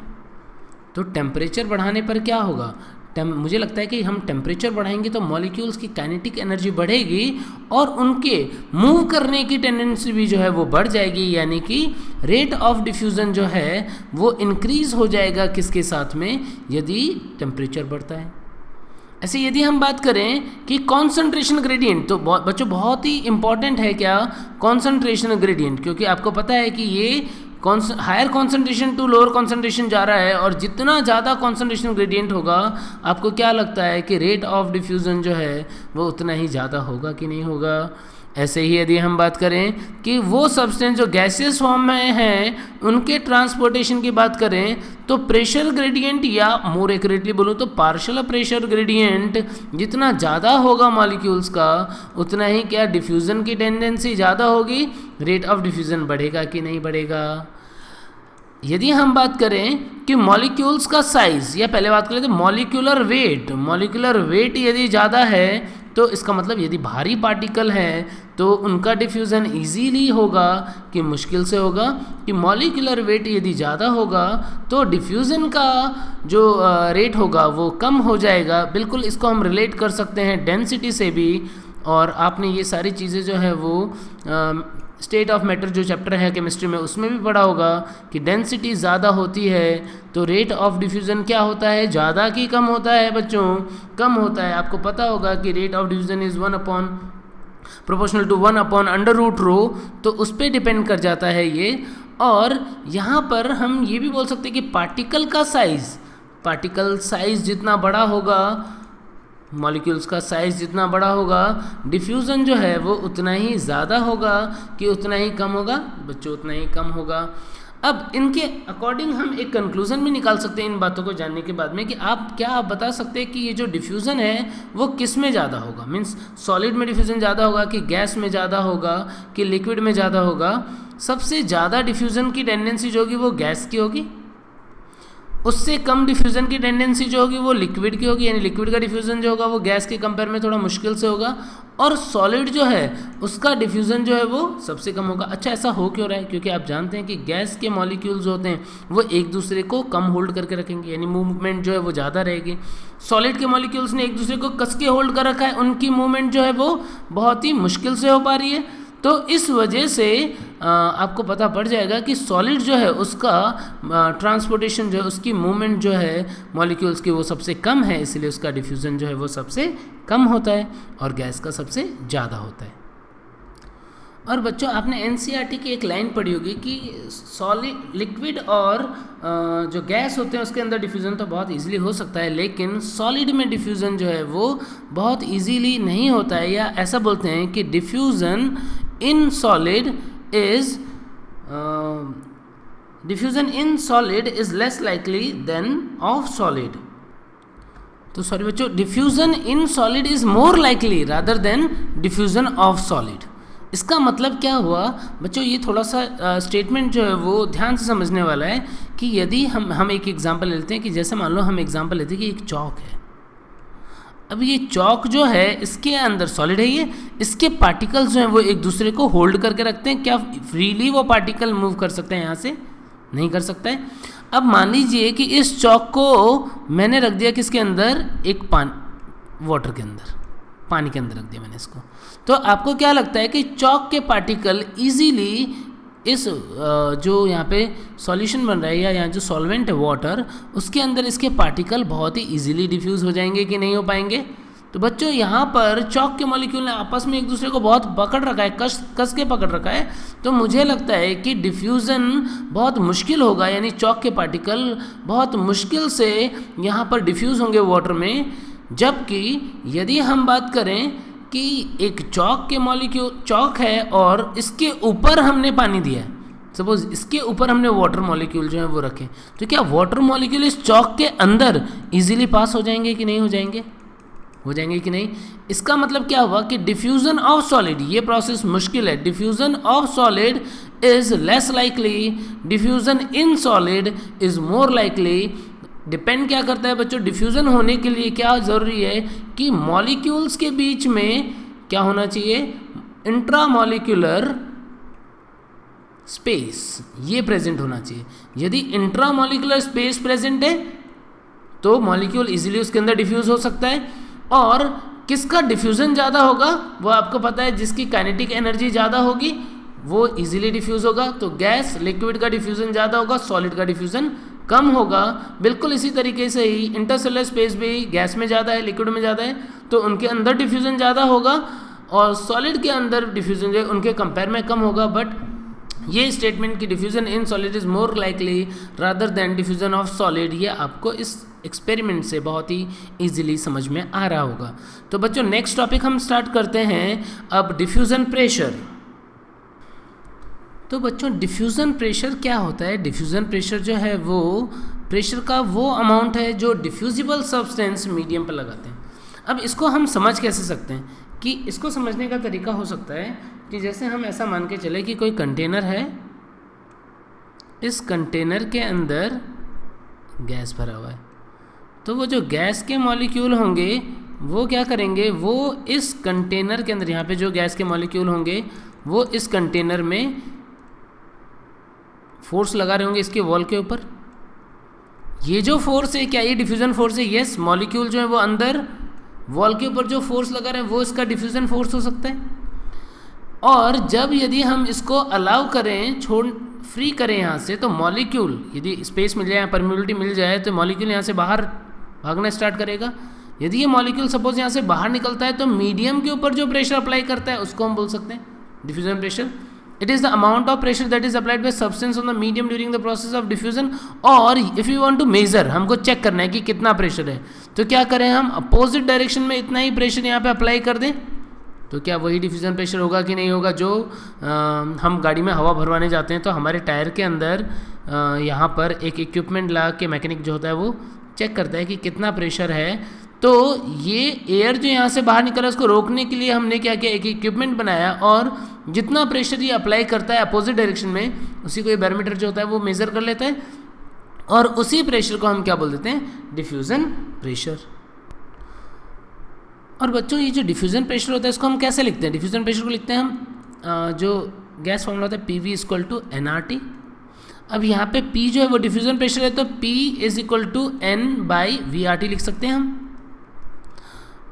तो टेम्परेचर बढ़ाने पर क्या होगा, मुझे लगता है कि हम टेम्परेचर बढ़ाएंगे तो मॉलिक्यूल्स की काइनेटिक एनर्जी बढ़ेगी और उनके मूव करने की टेंडेंसी भी जो है वो बढ़ जाएगी, यानी कि रेट ऑफ डिफ्यूज़न जो है वो इंक्रीज़ हो जाएगा किसके साथ में, यदि टेम्परेचर बढ़ता है। ऐसे यदि हम बात करें कि कॉन्सेंट्रेशन ग्रेडियंट, तो बच्चों बहुत ही इंपॉर्टेंट है क्या कॉन्सेंट्रेशन ग्रेडियंट, क्योंकि आपको पता है कि ये higher concentration to lower concentration जा रहा है और जितना ज़्यादा कॉन्सेंट्रेशन ग्रेडियंट होगा आपको क्या लगता है कि रेट ऑफ डिफ्यूज़न जो है वो उतना ही ज़्यादा होगा कि नहीं होगा। ऐसे ही यदि हम बात करें कि वो सब्सटेंस जो गैसियस फॉर्म में हैं उनके ट्रांसपोर्टेशन की बात करें तो प्रेशर ग्रेडियंट, या मोर एक्यूरेटली बोलूँ तो पार्शियल प्रेशर ग्रेडियंट जितना ज़्यादा होगा मॉलिक्यूल्स का उतना ही क्या डिफ्यूज़न की टेंडेंसी ज़्यादा होगी, रेट ऑफ डिफ्यूज़न बढ़ेगा कि नहीं बढ़ेगा। यदि हम बात करें कि मॉलिक्यूल्स का साइज़, या पहले बात करें तो मॉलिक्यूलर वेट यदि ज़्यादा है तो इसका मतलब यदि भारी पार्टिकल है तो उनका डिफ्यूज़न इजीली होगा कि मुश्किल से होगा, कि मॉलिक्यूलर वेट यदि ज़्यादा होगा तो डिफ्यूज़न का जो रेट होगा वो कम हो जाएगा। बिल्कुल इसको हम रिलेट कर सकते हैं डेंसिटी से भी और आपने ये सारी चीज़ें जो है वो स्टेट ऑफ मैटर जो चैप्टर है केमिस्ट्री में उसमें भी पढ़ा होगा कि डेंसिटी ज़्यादा होती है तो रेट ऑफ डिफ्यूज़न क्या होता है, ज़्यादा कि कम होता है बच्चों, कम होता है। आपको पता होगा कि rate of diffusion is 1 upon proportional to 1 upon under root rho, तो उस पर डिपेंड कर जाता है ये। और यहाँ पर हम ये भी बोल सकते हैं कि पार्टिकल साइज जितना बड़ा होगा, मॉलिक्यूल्स का साइज़ जितना बड़ा होगा, डिफ्यूज़न जो है वो उतना ही ज़्यादा होगा कि उतना ही कम होगा बच्चों, उतना ही कम होगा। अब इनके अकॉर्डिंग हम एक कंक्लूज़न भी निकाल सकते हैं इन बातों को जानने के बाद में कि आप बता सकते हैं कि ये जो डिफ्यूज़न है वो किस में ज़्यादा होगा, मीन्स सॉलिड में डिफ्यूज़न ज़्यादा होगा कि गैस में ज़्यादा होगा कि लिक्विड में ज़्यादा होगा। सबसे ज़्यादा डिफ्यूज़न की टेंडेंसी जो होगी वो गैस की होगी, उससे कम डिफ्यूज़न की टेंडेंसी जो होगी वो लिक्विड की होगी, यानी लिक्विड का डिफ्यूज़न जो होगा वो गैस के कंपेयर में थोड़ा मुश्किल से होगा, और सॉलिड जो है उसका डिफ्यूज़न जो है वो सबसे कम होगा। अच्छा, ऐसा हो क्यों रहा है? क्योंकि आप जानते हैं कि गैस के मॉलिक्यूल्स होते हैं वो एक दूसरे को कम होल्ड करके रखेंगे, यानी मूवमेंट जो है वो ज़्यादा रहेगी। सॉलिड के मॉलिक्यूल्स ने एक दूसरे को कस के होल्ड कर रखा है, उनकी मूवमेंट जो है वो बहुत ही मुश्किल से हो पा रही है। तो इस वजह से आपको पता पड़ जाएगा कि सॉलिड जो है उसका ट्रांसपोर्टेशन जो है, उसकी मूवमेंट जो है मॉलिक्यूल्स की वो सबसे कम है, इसलिए उसका डिफ्यूज़न जो है वो सबसे कम होता है और गैस का सबसे ज़्यादा होता है। और बच्चों आपने एनसीईआरटी की एक लाइन पढ़ी होगी कि सॉलिड, लिक्विड और जो गैस होते हैं उसके अंदर डिफ्यूज़न तो बहुत इजीली हो सकता है, लेकिन सॉलिड में डिफ्यूज़न जो है वो बहुत इजीली नहीं होता है, या ऐसा बोलते हैं कि diffusion in solid is less likely than of solid. तो सॉरी बच्चों, diffusion in solid is more likely rather than diffusion of solid. इसका मतलब क्या हुआ बच्चों, ये थोड़ा सा स्टेटमेंट जो है वो ध्यान से समझने वाला है कि यदि हम एक एग्जांपल लेते हैं कि जैसे मान लो हम एग्जांपल लेते हैं कि एक चौक है। अब ये चौक जो है इसके अंदर सॉलिड है, ये इसके पार्टिकल्स जो हैं वो एक दूसरे को होल्ड करके रखते हैं। क्या फ्रीली वो पार्टिकल मूव कर सकते हैं? यहाँ से नहीं कर सकता है। अब मान लीजिए कि इस चौक को मैंने रख दिया किसके अंदर, एक वाटर के अंदर, पानी के अंदर रख दिया मैंने इसको। तो आपको क्या लगता है कि चौक के पार्टिकल इजीली इस जो यहाँ पे सॉल्यूशन बन रहा है या यहाँ जो सॉल्वेंट है वाटर, उसके अंदर इसके पार्टिकल बहुत ही इजीली डिफ्यूज़ हो जाएंगे कि नहीं हो पाएंगे? तो बच्चों यहाँ पर चौक के मॉलिक्यूल ने आपस में एक दूसरे को बहुत पकड़ रखा है, कस के पकड़ रखा है। तो मुझे लगता है कि डिफ्यूज़न बहुत मुश्किल होगा, यानी चौक के पार्टिकल बहुत मुश्किल से यहाँ पर डिफ्यूज़ होंगे वाटर में। जबकि यदि हम बात करें कि एक चौक के मॉलिक्यूल, चौक है और इसके ऊपर हमने पानी दिया है, सपोज इसके ऊपर हमने वाटर मॉलिक्यूल जो है वो रखे, तो क्या वाटर मॉलिक्यूल इस चौक के अंदर इजीली पास हो जाएंगे कि नहीं हो जाएंगे? हो जाएंगे कि नहीं? इसका मतलब क्या हुआ कि डिफ्यूज़न ऑफ सॉलिड, ये प्रोसेस मुश्किल है। Diffusion of solid is less likely, diffusion in solid is more likely. Depend क्या करता है बच्चों, डिफ्यूज़न होने के लिए क्या ज़रूरी है कि मॉलिक्यूल्स के बीच में क्या होना चाहिए, इंट्रामॉलिक्यूलर स्पेस, ये प्रेजेंट होना चाहिए। यदि इंट्रामॉलिक्यूलर स्पेस प्रेजेंट है तो मॉलिक्यूल इजीली उसके अंदर डिफ्यूज़ हो सकता है। और किसका डिफ्यूज़न ज़्यादा होगा वो आपको पता है, जिसकी काइनेटिक एनर्जी ज़्यादा होगी वो इजीली डिफ्यूज़ होगा। तो गैस, लिक्विड का डिफ्यूज़न ज़्यादा होगा, सॉलिड का डिफ्यूज़न कम होगा। बिल्कुल इसी तरीके से ही इंटरसेलुलर स्पेस भी गैस में ज़्यादा है, लिक्विड में ज़्यादा है, तो उनके अंदर डिफ्यूज़न ज़्यादा होगा और सॉलिड के अंदर डिफ्यूज़न जो है उनके कंपेयर में कम होगा। बट ये स्टेटमेंट कि diffusion in solid is more likely rather than diffusion of solid, ये आपको इस एक्सपेरिमेंट से बहुत ही ईजिली समझ में आ रहा होगा। तो बच्चों नेक्स्ट टॉपिक हम स्टार्ट करते हैं अब, डिफ्यूज़न प्रेशर। तो बच्चों डिफ्यूज़न प्रेशर क्या होता है? डिफ्यूज़न प्रेशर जो है वो प्रेशर का वो अमाउंट है जो डिफ्यूजिबल सब्सटेंस मीडियम पर लगाते हैं। अब इसको हम समझ कैसे सकते हैं कि इसको समझने का तरीका हो सकता है कि जैसे हम ऐसा मान के चले कि कोई कंटेनर है, इस कंटेनर के अंदर गैस भरा हुआ है, तो वो जो गैस के मॉलिक्यूल होंगे वो क्या करेंगे, वो इस कंटेनर के अंदर, यहाँ पे जो गैस के मॉलिक्यूल होंगे वो इस कंटेनर में फोर्स लगा रहे होंगे इसके वॉल के ऊपर। ये जो फोर्स है क्या ये डिफ्यूज़न फोर्स है? यस, मॉलिक्यूल जो है वो अंदर वॉल के ऊपर जो फोर्स लगा रहे हैं वो इसका डिफ्यूज़न फोर्स हो सकता है। और जब यदि हम इसको अलाउ करें, फ्री करें यहाँ से, तो मॉलिक्यूल यदि स्पेस मिल जाए, परमिबिलिटी मिल जाए, तो मॉलिक्यूल यहाँ से बाहर भागना स्टार्ट करेगा। यदि ये मॉलिक्यूल सपोज यहाँ से बाहर निकलता है तो मीडियम के ऊपर जो प्रेशर अप्लाई करता है उसको हम बोल सकते हैं diffusion pressure. It is the amount of pressure that is applied by substance on the medium during the process of diffusion. और if you want to measure, हमको चेक करना है कि कितना प्रेशर है, तो क्या करें हम, अपोजिट डायरेक्शन में इतना ही प्रेशर यहाँ पे अप्लाई कर दें, तो क्या वही डिफ्यूजन प्रेशर होगा कि नहीं होगा। जो हम गाड़ी में हवा भरवाने जाते हैं तो हमारे टायर के अंदर यहाँ पर एक इक्विपमेंट लगा के मैकेनिक जो होता है वो चेक करता है कि कितना प्रेशर है। तो ये एयर जो यहाँ से बाहर निकला उसको रोकने के लिए हमने क्या किया, एक इक्विपमेंट बनाया और जितना प्रेशर ये अप्लाई करता है अपोजिट डायरेक्शन में, उसी को ये बैरोमीटर जो होता है वो मेज़र कर लेता है और उसी प्रेशर को हम क्या बोल देते हैं, डिफ्यूज़न प्रेशर। और बच्चों ये जो डिफ्यूज़न प्रेशर होता है इसको हम कैसे लिखते हैं, डिफ्यूज़न प्रेशर को लिखते हैं हम जो गैस फॉर्मूला होता है PV = nRT। अब यहाँ पे P जो है वो डिफ्यूज़न प्रेशर है तो P = N/VRT लिख सकते हैं हम।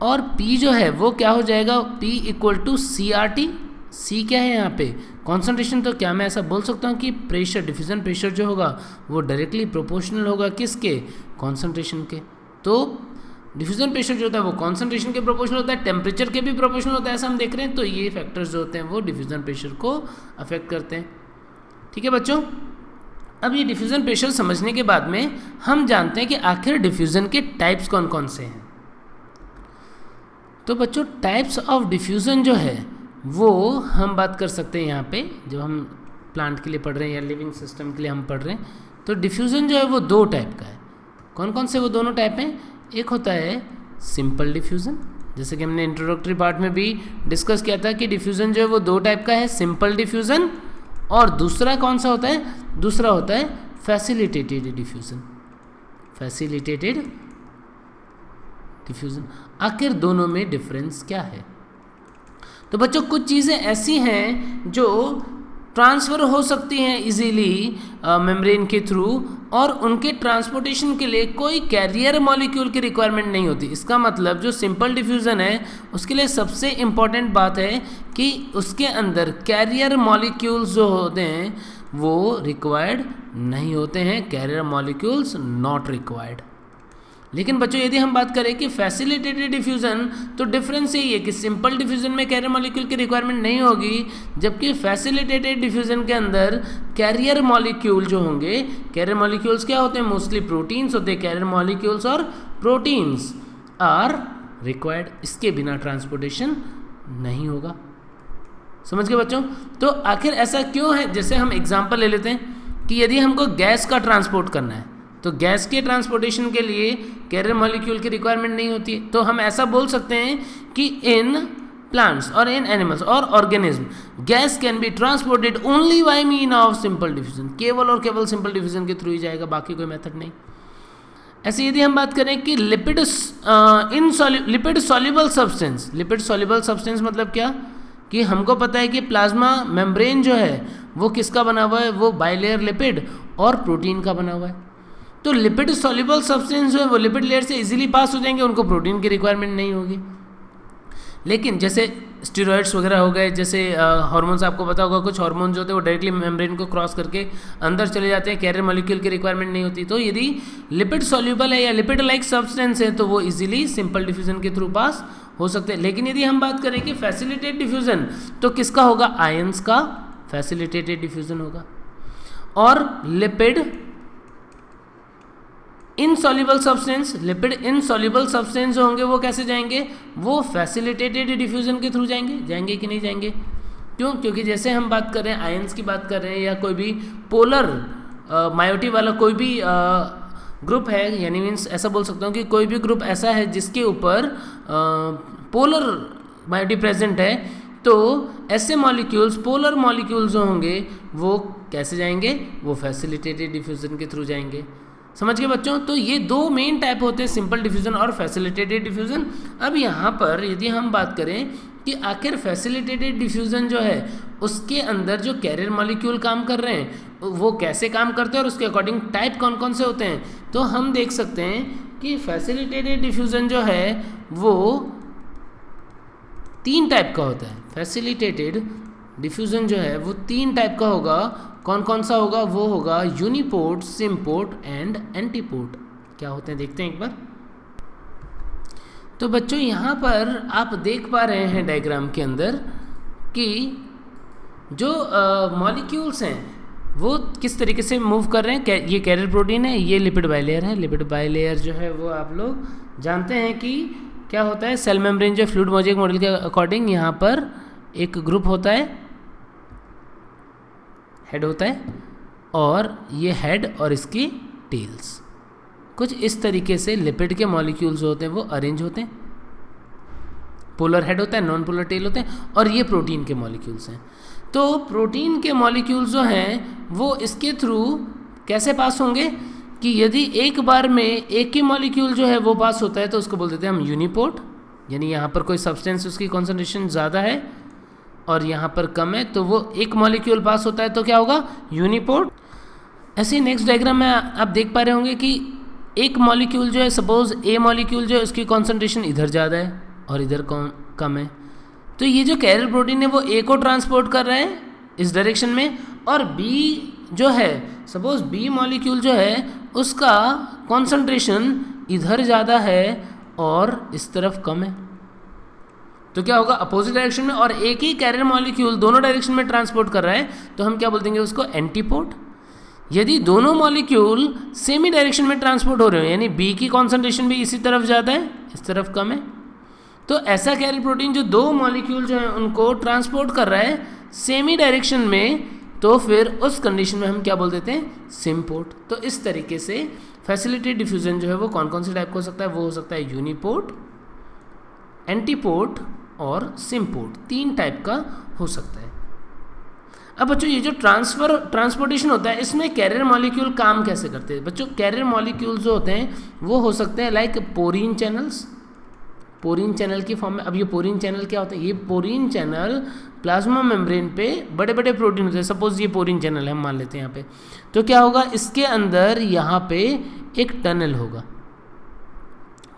और P जो है वो क्या हो जाएगा, P = CRT। C क्या है यहाँ पे, कॉन्सेंट्रेशन। तो क्या मैं ऐसा बोल सकता हूँ कि प्रेशर, डिफ्यूज़न प्रेशर जो होगा वो डायरेक्टली प्रोपोर्शनल होगा किसके, कॉन्सेंट्रेशन के। तो डिफ्यूज़न प्रेशर जो होता है वो कॉन्सेंट्रेशन के प्रोपोर्शनल होता है, टेम्परेचर के भी प्रोपोर्शनल होता है, ऐसा हम देख रहे हैं। तो ये फैक्टर्स जो होते हैं वो डिफ्यूज़न प्रेशर को अफेक्ट करते हैं। ठीक है बच्चों, अब ये डिफ्यूज़न प्रेशर समझने के बाद में हम जानते हैं कि आखिर डिफ्यूज़न के टाइप्स कौन कौन से हैं। तो बच्चों टाइप्स ऑफ डिफ्यूज़न जो है वो हम बात कर सकते हैं यहाँ पे, जब हम प्लांट के लिए पढ़ रहे हैं या लिविंग सिस्टम के लिए हम पढ़ रहे हैं। तो डिफ्यूज़न जो है वो दो टाइप का है। कौन कौन से वो दोनों टाइप हैं, एक होता है सिंपल डिफ्यूज़न, जैसे कि हमने इंट्रोडक्टरी पार्ट में भी डिस्कस किया था कि डिफ्यूज़न जो है वो दो टाइप का है, सिंपल डिफ्यूज़न, और दूसरा कौन सा होता है, दूसरा होता है फैसिलिटेटेड डिफ्यूज़न। फैसिलिटेटेड डिफ्यूज़न, आखिर दोनों में डिफरेंस क्या है। तो बच्चों कुछ चीज़ें ऐसी हैं जो ट्रांसफ़र हो सकती हैं इजीली मेम्ब्रेन के थ्रू, और उनके ट्रांसपोर्टेशन के लिए कोई कैरियर मॉलिक्यूल की रिक्वायरमेंट नहीं होती। इसका मतलब जो सिंपल डिफ्यूज़न है उसके लिए सबसे इम्पॉर्टेंट बात है कि उसके अंदर कैरियर मॉलिक्यूल्स जो होते हैं वो रिक्वायर्ड नहीं होते हैं, कैरियर मॉलिक्यूल्स नॉट रिक्वायर्ड। लेकिन बच्चों यदि हम बात करें कि फैसिलिटेटेड डिफ्यूज़न, तो डिफरेंस यही है कि सिंपल डिफ्यूज़न में कैरियर मॉलिक्यूल की रिक्वायरमेंट नहीं होगी, जबकि फैसिलिटेटेड डिफ्यूज़न के अंदर कैरियर मॉलिक्यूल जो होंगे, कैरियर मॉलिक्यूल्स क्या होते हैं, मोस्टली प्रोटीन्स होते हैं। कैरियर मॉलिक्यूल्स और प्रोटीन्स आर रिक्वायर्ड, इसके बिना ट्रांसपोर्टेशन नहीं होगा। समझ गए बच्चों। तो आखिर ऐसा क्यों है, जैसे हम एग्जाम्पल ले लेते हैं कि यदि हमको गैस का ट्रांसपोर्ट करना है तो गैस के ट्रांसपोर्टेशन के लिए कैरियर मॉलिक्यूल की रिक्वायरमेंट नहीं होती। तो हम ऐसा बोल सकते हैं कि इन प्लांट्स और इन एनिमल्स और organism gas can be transported only by mean of simple diffusion, केवल और केवल सिंपल डिफ्यूजन के थ्रू ही जाएगा, बाकी कोई मेथड नहीं। ऐसे यदि हम बात करें कि lipid soluble substance, lipid soluble substance मतलब क्या, कि हमको पता है कि प्लाज्मा मेम्ब्रेन जो है वो किसका बना हुआ है, वो बाइलेयर लिपिड और प्रोटीन का बना हुआ है। तो लिपिड सॉल्युबल सब्सटेंस जो है वो लिपिड लेयर से इजीली पास हो जाएंगे, उनको प्रोटीन की रिक्वायरमेंट नहीं होगी। लेकिन जैसे स्टेरॉइड्स वगैरह हो गए, जैसे हार्मोन्स, आपको पता होगा कुछ हार्मोन जो होते हैं वो डायरेक्टली मेम्ब्रेन को क्रॉस करके अंदर चले जाते हैं, कैरियर मॉलिक्यूल की रिक्वायरमेंट नहीं होती। तो यदि लिपिड सॉल्युबल है या लिपिड लाइक सब्सटेंस है तो वो इजीली सिंपल डिफ्यूजन के थ्रू पास हो सकते हैं। लेकिन यदि हम बात करें कि फैसिलिटेटेड डिफ्यूजन, तो किसका होगा, आयंस का फैसिलिटेटेड डिफ्यूजन होगा। और lipid insoluble substance, lipid insoluble substance जो होंगे वो कैसे जाएंगे, वो फैसिलिटेटेड डिफ्यूजन के थ्रू जाएंगे कि नहीं जाएंगे। क्यों, क्योंकि जैसे हम बात कर रहे हैं आयंस की बात कर रहे हैं, या कोई भी पोलर मायोटी वाला कोई भी ग्रुप है, यानी मीन्स ऐसा बोल सकता हूँ कि कोई भी ग्रुप ऐसा है जिसके ऊपर पोलर मायोटी प्रेजेंट है, तो ऐसे मॉलिक्यूल्स, पोलर मॉलिक्यूल्स जो होंगे वो कैसे जाएंगे, वो फैसिलिटेटेड डिफ्यूजन के थ्रू जाएंगे। समझ गए बच्चों। तो ये दो मेन टाइप होते हैं, सिंपल डिफ्यूजन और फैसिलिटेटेड डिफ्यूजन। अब यहाँ पर यदि हम बात करें कि आखिर फैसिलिटेटेड डिफ्यूजन जो है उसके अंदर जो कैरियर मॉलिक्यूल काम कर रहे हैं वो कैसे काम करते हैं और उसके अकॉर्डिंग टाइप कौन कौन से होते हैं, तो हम देख सकते हैं कि फैसिलिटेटेड डिफ्यूज़न जो है वो 3 टाइप का होता है। फैसिलिटेटेड डिफ्यूज़न जो है वो 3 टाइप का होगा। कौन कौन सा होगा? वो होगा यूनिपोर्ट, सिम्पोर्ट एंड एंटीपोर्ट। क्या होते हैं देखते हैं एक बार। तो बच्चों यहाँ पर आप देख पा रहे हैं डायग्राम के अंदर कि जो मॉलिक्यूल्स हैं वो किस तरीके से मूव कर रहे हैं। ये कैरियर प्रोटीन है, ये लिपिड बाइलेयर है। लिपिड बाइलेयर जो है वो आप लोग जानते हैं कि क्या होता है। सेल मेम्ब्रेन जो फ्लूइड मोज़ेक मॉडल के अकॉर्डिंग यहाँ पर एक ग्रुप होता है, हेड होता है, और ये हेड और इसकी टेल्स कुछ इस तरीके से लिपिड के मॉलिक्यूल्स होते हैं वो अरेंज होते हैं। पोलर हेड होता है, नॉन पोलर टेल होते हैं, और ये प्रोटीन के मॉलिक्यूल्स हैं। तो प्रोटीन के मॉलिक्यूल्स जो हैं वो इसके थ्रू कैसे पास होंगे कि यदि एक बार में एक ही मॉलिक्यूल जो है वो पास होता है तो उसको बोल देते हैं हम यूनिपोर्ट, यानी यहाँ पर कोई सब्सटेंस उसकी कॉन्सेंट्रेशन ज़्यादा है और यहाँ पर कम है तो वो एक मॉलिक्यूल पास होता है तो क्या होगा? यूनिपोर्ट। ऐसे ही नेक्स्ट डायग्राम में आप देख पा रहे होंगे कि एक मॉलिक्यूल जो है, सपोज ए मॉलिक्यूल जो है उसकी कॉन्सेंट्रेशन इधर ज़्यादा है और इधर कम है, तो ये जो कैरियर प्रोटीन है वो ए को ट्रांसपोर्ट कर रहा है इस डायरेक्शन में, और बी जो है, सपोज बी मॉलिक्यूल जो है उसका कॉन्सेंट्रेशन इधर ज़्यादा है और इस तरफ कम है, तो क्या होगा? अपोजिट डायरेक्शन में, और एक ही कैरियर मॉलिक्यूल दोनों डायरेक्शन में ट्रांसपोर्ट कर रहा है तो हम क्या बोल देंगे उसको? एंटीपोर्ट। यदि दोनों मॉलिक्यूल सेम ही डायरेक्शन में ट्रांसपोर्ट हो रहे हो, यानी बी की कॉन्सेंट्रेशन भी इसी तरफ ज़्यादा है, इस तरफ कम है, तो ऐसा कैरियर प्रोटीन जो दो मॉलिक्यूल जो है उनको ट्रांसपोर्ट कर रहा है सेम ही डायरेक्शन में, तो फिर उस कंडीशन में हम क्या बोल देते हैं? सिम्पोर्ट। तो इस तरीके से फैसिलिटेटेड डिफ्यूजन जो है वो कौन कौन से टाइप का हो सकता है? वो हो सकता है यूनिपोर्ट, एंटीपोर्ट और सिम्पोर्ट, 3 टाइप का हो सकता है। अब बच्चों ये जो ट्रांसपोर्टेशन होता है इसमें कैरियर मॉलिक्यूल काम कैसे करते हैं? बच्चों कैरियर मॉलिक्यूल जो होते हैं वो हो सकते हैं लाइक पोरीन चैनल्स, पोरीन चैनल की फॉर्म में। अब ये पोरीन चैनल क्या होता है? ये पोरीन चैनल प्लाज्मा मेम्ब्रेन पे बड़े बड़े प्रोटीन होते हैं। सपोज ये पोरीन चैनल है, हम मान लेते हैं यहाँ पे, तो क्या होगा? इसके अंदर यहाँ पे एक टनल होगा,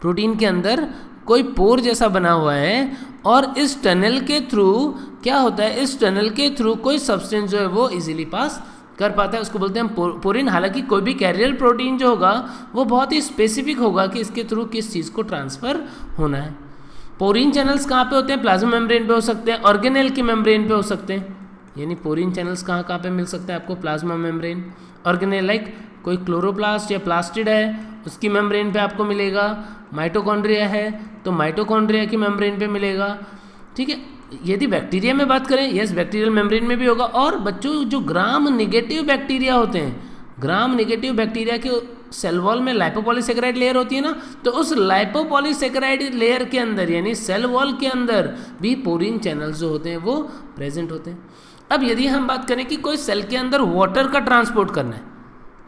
प्रोटीन के अंदर कोई पोर जैसा बना हुआ है, और इस टनल के थ्रू क्या होता है? इस टनल के थ्रू कोई सब्सटेंस जो है वो इजीली पास कर पाता है, उसको बोलते हैं पोरिन। हालांकि कोई भी कैरियर प्रोटीन जो होगा वो बहुत ही स्पेसिफिक होगा कि इसके थ्रू किस चीज़ को ट्रांसफ़र होना है। पोरीन चैनल्स कहाँ पे होते हैं? प्लाज्मा मेम्ब्रेन पे हो सकते हैं, ऑर्गेनेल की मेम्ब्रेन पे हो सकते हैं। यानी पोरीन चैनल्स कहाँ कहाँ पे मिल सकते हैं आपको? प्लाज्मा मेम्ब्रेन, ऑर्गेनेल लाइक कोई क्लोरोप्लास्ट या प्लास्टिड है उसकी मेम्ब्रेन पे आपको मिलेगा। माइटोकॉन्ड्रिया है तो माइटोकॉन्ड्रिया की मेम्ब्रेन पे मिलेगा, ठीक है। यदि बैक्टीरिया में बात करें, यस बैक्टीरियल मेम्ब्रेन में भी होगा। और बच्चों जो ग्राम निगेटिव बैक्टीरिया होते हैं, ग्राम निगेटिव बैक्टीरिया के सेल वॉल में लाइपोपॉलीसेकेराइड लेयर होती है ना, तो उस लाइपोपॉलीसेकेराइड लेयर के अंदर यानी सेल वॉल के अंदर भी पोरीन चैनल्स जो होते हैं वो प्रेजेंट होते हैं। अब यदि हम बात करें कि कोई सेल के अंदर वाटर का ट्रांसपोर्ट करना है,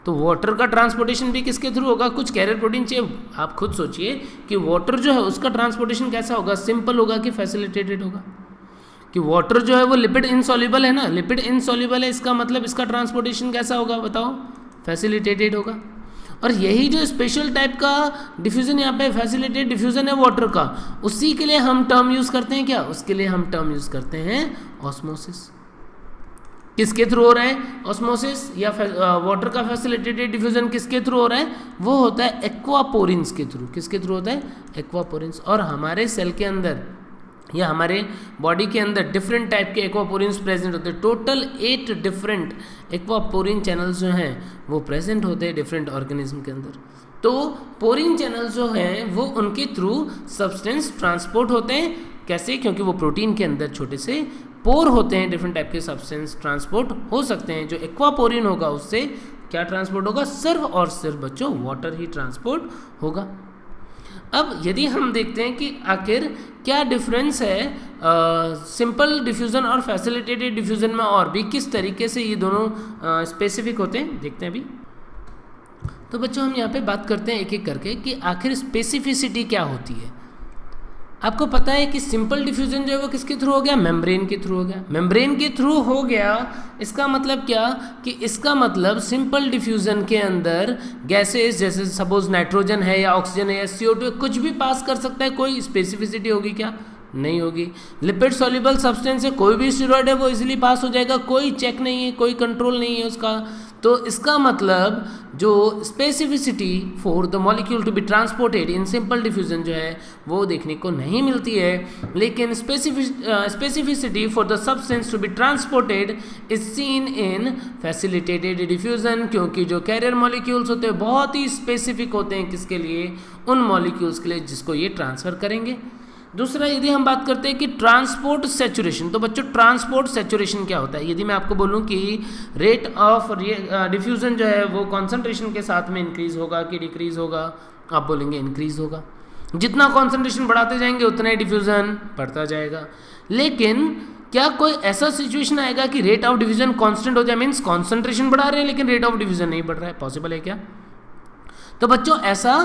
तो वाटर का ट्रांसपोर्टेशन भी किसके थ्रू होगा? कुछ कैरियर प्रोटीन चाहिए। आप खुद सोचिए कि वाटर जो है उसका ट्रांसपोर्टेशन कैसा होगा? सिंपल होगा कि फैसिलिटेटेड होगा? कि वाटर जो है वो लिपिड इनसॉल्युबल है ना, लिपिड इनसॉल्युबल है, इसका मतलब इसका ट्रांसपोर्टेशन कैसा होगा बताओ? फैसिलिटेटेड होगा। और यही जो स्पेशल टाइप का डिफ्यूजन यहाँ पे फैसिलिटेटेड डिफ्यूजन है वाटर का, उसी के लिए हम टर्म यूज़ करते हैं क्या? उसके लिए हम टर्म यूज़ करते हैं ऑस्मोसिस। किसके थ्रू हो रहा है ऑस्मोसिस या वाटर का फैसिलिटेटेड डिफ्यूजन किसके थ्रू हो रहा है? वो होता है एक्वापोरिन्स के थ्रू। किसके थ्रू होता है? एक्वापोरिन्स। और हमारे सेल के अंदर या हमारे बॉडी के अंदर डिफरेंट टाइप के एक्वापोरिन्स प्रेजेंट होते हैं। टोटल 8 डिफरेंट एक्वापोरिन चैनल्स जो हैं वो प्रेजेंट होते हैं डिफरेंट ऑर्गेनिज्म के अंदर। तो पोरिन चैनल्स जो हैं वो उनके थ्रू सब्सटेंस ट्रांसपोर्ट होते हैं। कैसे? क्योंकि वो प्रोटीन के अंदर छोटे से पोर होते हैं, डिफरेंट टाइप के सब्सटेंस ट्रांसपोर्ट हो सकते हैं। जो एक्वापोरिन होगा उससे क्या ट्रांसपोर्ट होगा? सिर्फ और सिर्फ बच्चों वाटर ही ट्रांसपोर्ट होगा। अब यदि हम देखते हैं कि आखिर क्या डिफरेंस है सिंपल डिफ्यूज़न और फैसिलिटेटेड डिफ्यूज़न में, और भी किस तरीके से ये दोनों स्पेसिफिक होते हैं, देखते हैं अभी। तो बच्चों हम यहाँ पे बात करते हैं एक एक करके कि आखिर स्पेसिफिसिटी क्या होती है। आपको पता है कि सिंपल डिफ्यूजन जो है वो किसके थ्रू हो गया, मेम्ब्रेन के थ्रू हो गया। मेम्ब्रेन के थ्रू हो गया, इसका मतलब क्या कि इसका मतलब सिंपल डिफ्यूजन के अंदर गैसेस जैसे सपोज नाइट्रोजन है या ऑक्सीजन है या CO2 कुछ भी पास कर सकता है, कोई स्पेसिफिसिटी होगी क्या, नहीं होगी। लिपिड सॉल्युबल सब्सटेंस है, कोई भी स्टेरॉइड है वो इजीली पास हो जाएगा, कोई चेक नहीं है, कोई कंट्रोल नहीं है उसका। तो इसका मतलब जो specificity for the molecule to be transported in simple diffusion जो है वो देखने को नहीं मिलती है, लेकिन specificity for the substance to be transported is seen in facilitated diffusion, क्योंकि जो कैरियर मॉलिक्यूल्स होते हैं बहुत ही स्पेसिफिक होते हैं, किसके लिए, उन मॉलिक्यूल्स के लिए जिसको ये ट्रांसफ़र करेंगे। दूसरा, यदि हम बात करते हैं कि ट्रांसपोर्ट सैचुरेशन, तो बच्चों ट्रांसपोर्ट सैचुरेशन क्या होता है। यदि मैं आपको बोलूं कि रेट ऑफ डिफ्यूजन जो है वो कॉन्सेंट्रेशन के साथ में इंक्रीज होगा कि डिक्रीज होगा, आप बोलेंगे इंक्रीज होगा। जितना कॉन्सेंट्रेशन बढ़ाते जाएंगे उतना ही डिफ्यूजन बढ़ता जाएगा। लेकिन क्या कोई ऐसा सिचुएशन आएगा कि रेट ऑफ डिफ्यूजन कांस्टेंट हो जाए, मीन्स कॉन्सेंट्रेशन बढ़ा रहे हैं लेकिन रेट ऑफ डिफ्यूजन नहीं बढ़ रहा है, पॉसिबल है क्या? तो बच्चों ऐसा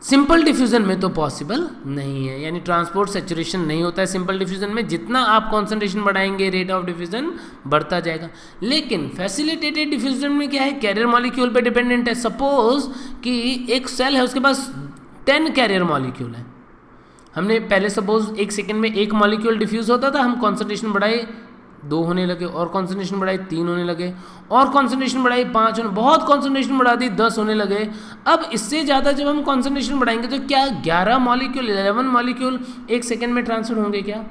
सिंपल डिफ्यूजन में तो पॉसिबल नहीं है, यानी ट्रांसपोर्ट सैचुरेशन नहीं होता है सिंपल डिफ्यूजन में। जितना आप कॉन्सेंट्रेशन बढ़ाएंगे रेट ऑफ डिफ्यूजन बढ़ता जाएगा। लेकिन फैसिलिटेटेड डिफ्यूजन में क्या है, कैरियर मॉलिक्यूल पे डिपेंडेंट है। सपोज कि एक सेल है, उसके पास 10 कैरियर मॉलिक्यूल है। हमने पहले सपोज 1 सेकेंड में 1 मॉलिक्यूल डिफ्यूज होता था, हम कॉन्सेंट्रेशन बढ़ाए 2 होने लगे, और कॉन्सेंट्रेशन बढ़ाई 3 होने लगे, और कॉन्सेंट्रेशन बढ़ाई 5 होने, बहुत कॉन्सेंट्रेशन बढ़ा दी 10 होने लगे। अब इससे ज़्यादा जब हम कॉन्सेंट्रेशन बढ़ाएंगे तो क्या 11 मॉलिक्यूल 11 मॉलिक्यूल 1 सेकेंड में ट्रांसफर होंगे क्या?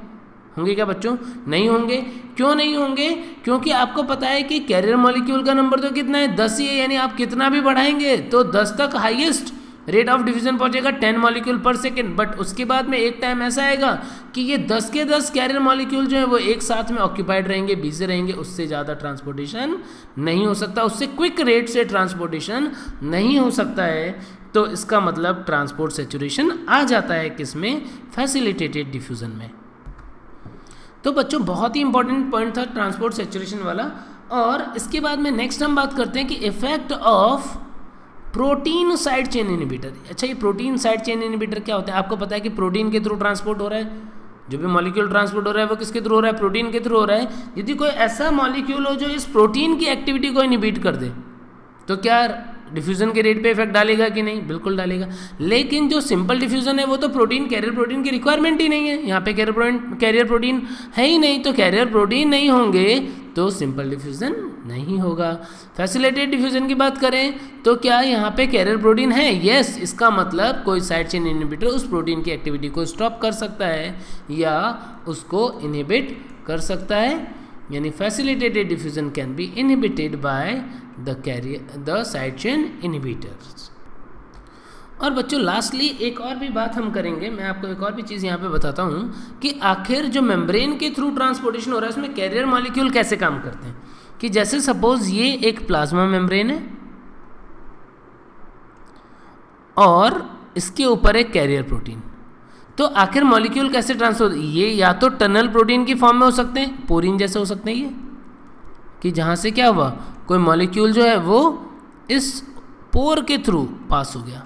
होंगे क्या बच्चों? नहीं होंगे। क्यों नहीं होंगे? क्योंकि आपको पता है कि कैरियर मॉलिक्यूल का नंबर तो कितना है, 10 ही है, यानी आप कितना भी बढ़ाएंगे तो 10 तक हाईएस्ट रेट ऑफ डिवीजन पहुंचेगा 10 मॉलिक्यूल पर सेकेंड। बट उसके बाद में एक टाइम ऐसा आएगा कि ये 10 के 10 कैरियर मॉलिक्यूल जो है वो एक साथ में ऑक्यूपाइड रहेंगे, बिजी रहेंगे, उससे ज़्यादा ट्रांसपोर्टेशन नहीं हो सकता, उससे क्विक रेट से ट्रांसपोर्टेशन नहीं हो सकता है। तो इसका मतलब ट्रांसपोर्ट सैचुरेशन आ जाता है किसमें, फैसिलिटेटेड डिफ्यूजन में। तो बच्चों बहुत ही इंपॉर्टेंट पॉइंट था ट्रांसपोर्ट सैचुरेशन वाला। और इसके बाद में नेक्स्ट हम बात करते हैं कि effect of protein side chain inhibitor. अच्छा, ये प्रोटीन साइड चेन इनहिबिटर क्या होता है? आपको पता है कि प्रोटीन के थ्रू ट्रांसपोर्ट हो रहा है, जो भी मॉलिक्यूल ट्रांसपोर्ट हो रहा है वो किसके थ्रू हो रहा है, प्रोटीन के थ्रू हो रहा है। यदि कोई ऐसा मॉलिक्यूल हो जो इस प्रोटीन की एक्टिविटी को इनहिबिट कर दे तो क्या डिफ्यूजन के रेट पे इफेक्ट डालेगा कि नहीं? बिल्कुल डालेगा। लेकिन जो सिंपल डिफ्यूजन है वो तो कैरियर प्रोटीन की रिक्वायरमेंट ही नहीं है, यहाँ पे कैरियर प्रोटीन है ही नहीं, तो कैरियर प्रोटीन नहीं होंगे तो सिंपल डिफ्यूजन नहीं होगा। फैसिलिटेटेड डिफ्यूजन की बात करें तो क्या यहाँ पे कैरियर प्रोटीन है? यस। इसका मतलब कोई साइड चेन इनहिबिटर उस प्रोटीन की एक्टिविटी को स्टॉप कर सकता है या उसको इनहिबिट कर सकता है, यानी facilitated diffusion can be inhibited by the side chain inhibitors. और बच्चों लास्टली एक और भी बात हम करेंगे, मैं आपको एक और भी चीज़ यहाँ पे बताता हूँ कि आखिर जो मेम्ब्रेन के थ्रू ट्रांसपोर्टेशन हो रहा है उसमें कैरियर मॉलिक्यूल कैसे काम करते हैं। कि जैसे सपोज ये एक प्लाज्मा मेम्ब्रेन है और इसके ऊपर एक कैरियर प्रोटीन, तो आखिर मॉलिक्यूल कैसे ट्रांसफर, ये या तो टनल प्रोटीन की फॉर्म में हो सकते हैं, पोरिन जैसे हो सकते हैं ये, कि जहाँ से क्या हुआ, कोई मॉलिक्यूल जो है वो इस पोर के थ्रू पास हो गया।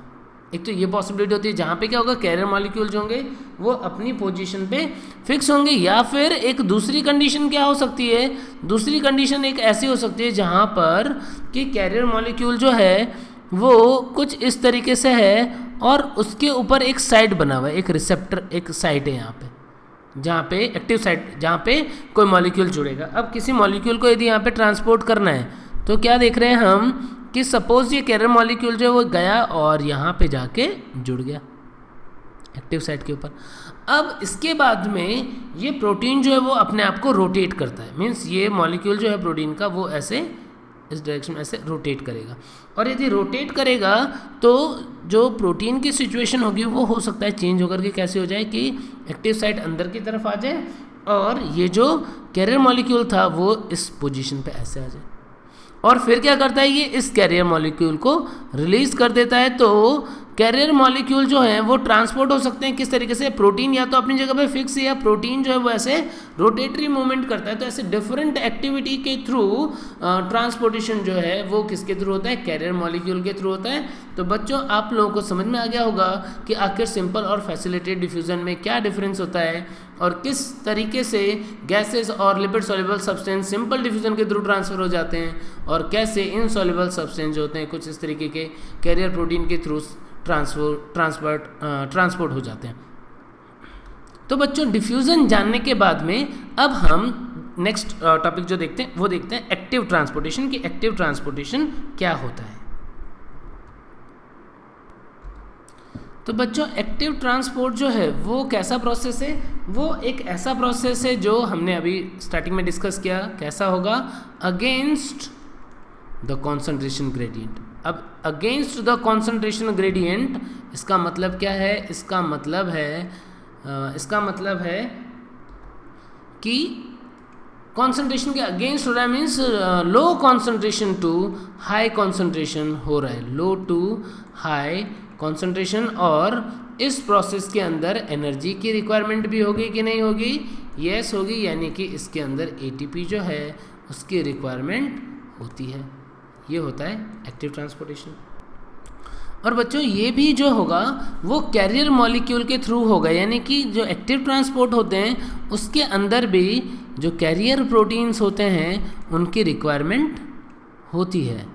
एक तो ये पॉसिबिलिटी होती है जहाँ पे क्या होगा, कैरियर मॉलिक्यूल जो होंगे वो अपनी पोजीशन पे फिक्स होंगे। या फिर एक दूसरी कंडीशन क्या हो सकती है, दूसरी कंडीशन एक ऐसी हो सकती है जहाँ पर कि कैरियर मॉलिक्यूल जो है वो कुछ इस तरीके से है और उसके ऊपर एक साइट बना हुआ है, एक रिसेप्टर, एक साइट है यहाँ पे, जहाँ पे एक्टिव साइट, जहाँ पे कोई मॉलिक्यूल जुड़ेगा। अब किसी मॉलिक्यूल को यदि यहाँ पे ट्रांसपोर्ट करना है तो क्या देख रहे हैं हम कि सपोज ये कैरियर मॉलिक्यूल जो है वो गया और यहाँ पे जाके जुड़ गया एक्टिव साइट के ऊपर। अब इसके बाद में ये प्रोटीन जो है वो अपने आप को रोटेट करता है, मीन्स ये मॉलिक्यूल जो है प्रोटीन का वो ऐसे इस डायरेक्शन में ऐसे रोटेट करेगा, और यदि रोटेट करेगा तो जो प्रोटीन की सिचुएशन होगी वो हो सकता है चेंज होकर के कैसे हो जाए कि एक्टिव साइट अंदर की तरफ आ जाए और ये जो कैरियर मॉलिक्यूल था वो इस पोजीशन पे ऐसे आ जाए। और फिर क्या करता है, ये इस कैरियर मॉलिक्यूल को रिलीज कर देता है, तो कैरियर मॉलिक्यूल जो है वो ट्रांसपोर्ट हो सकते हैं किस तरीके से, प्रोटीन या तो अपनी जगह पे फिक्स, या प्रोटीन जो है वो ऐसे रोटेटरी मूवमेंट करता है, तो ऐसे डिफरेंट एक्टिविटी के थ्रू ट्रांसपोर्टेशन जो है वो किसके थ्रू होता है, कैरियर मॉलिक्यूल के थ्रू होता है। तो बच्चों आप लोगों को समझ में आ गया होगा कि आखिर सिंपल और फैसिलिटेटेड डिफ्यूजन में क्या डिफरेंस होता है और किस तरीके से गैसेस और lipid soluble substance simple diffusion के थ्रू ट्रांसफर हो जाते हैं और कैसे इनसॉल्युबल सब्सटेंस जो होते हैं कुछ इस तरीके के कैरियर प्रोटीन के थ्रू ट्रांसपोर्ट हो जाते हैं। तो बच्चों डिफ्यूजन जानने के बाद में अब हम नेक्स्ट टॉपिक जो देखते हैं वो देखते हैं एक्टिव ट्रांसपोर्टेशन, कि एक्टिव ट्रांसपोर्टेशन क्या होता है। तो बच्चों एक्टिव ट्रांसपोर्ट जो है वो कैसा प्रोसेस है, वो एक ऐसा प्रोसेस है जो हमने अभी स्टार्टिंग में डिस्कस किया, कैसा होगा, अगेंस्ट द कॉन्सेंट्रेशन ग्रेडियंट। अब अगेंस्ट द कॉन्सेंट्रेशन ग्रेडियंट इसका मतलब क्या है, इसका मतलब है कि कॉन्सेंट्रेशन के अगेंस्ट हो रहा है, means low concentration to high concentration हो रहा है, लो टू हाई कॉन्सेंट्रेशन। और इस प्रोसेस के अंदर एनर्जी की रिक्वायरमेंट भी होगी कि नहीं होगी, यस होगी, यानी कि इसके अंदर एटीपी जो है उसकी रिक्वायरमेंट होती है। ये होता है एक्टिव ट्रांसपोर्टेशन। और बच्चों ये भी जो होगा वो कैरियर मॉलिक्यूल के थ्रू होगा, यानी कि जो एक्टिव ट्रांसपोर्ट होते हैं उसके अंदर भी जो कैरियर प्रोटीन्स होते हैं उनकी रिक्वायरमेंट होती है।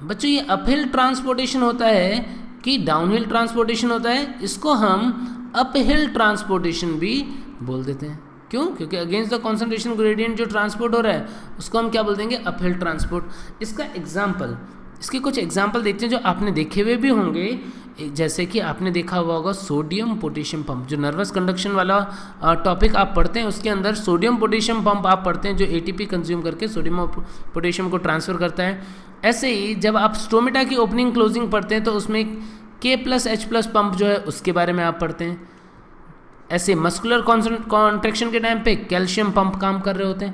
बच्चों ये अपहिल ट्रांसपोर्टेशन होता है कि डाउनहिल ट्रांसपोर्टेशन होता है, इसको हम अपहिल ट्रांसपोर्टेशन भी बोल देते हैं। क्यों? क्योंकि अगेंस्ट द कॉन्सेंट्रेशन ग्रेडियंट जो ट्रांसपोर्ट हो रहा है उसको हम क्या बोल देंगे, अपहिल ट्रांसपोर्ट। इसका एग्जाम्पल, इसके कुछ एग्जाम्पल देखते हैं जो आपने देखे हुए भी होंगे, जैसे कि आपने देखा हुआ होगा सोडियम पोटेशियम पंप, जो नर्वस कंडक्शन वाला टॉपिक आप पढ़ते हैं उसके अंदर सोडियम पोटेशियम पंप आप पढ़ते हैं जो एटीपी कंज्यूम करके सोडियम और पोटेशियम को ट्रांसफर करता है। ऐसे ही जब आप स्टोमेटा की ओपनिंग क्लोजिंग पढ़ते हैं तो उसमें K+H+ पंप जो है उसके बारे में आप पढ़ते हैं। ऐसे मस्कुलर कॉन्ट्रैक्शन के टाइम पे कैल्शियम पंप काम कर रहे होते हैं,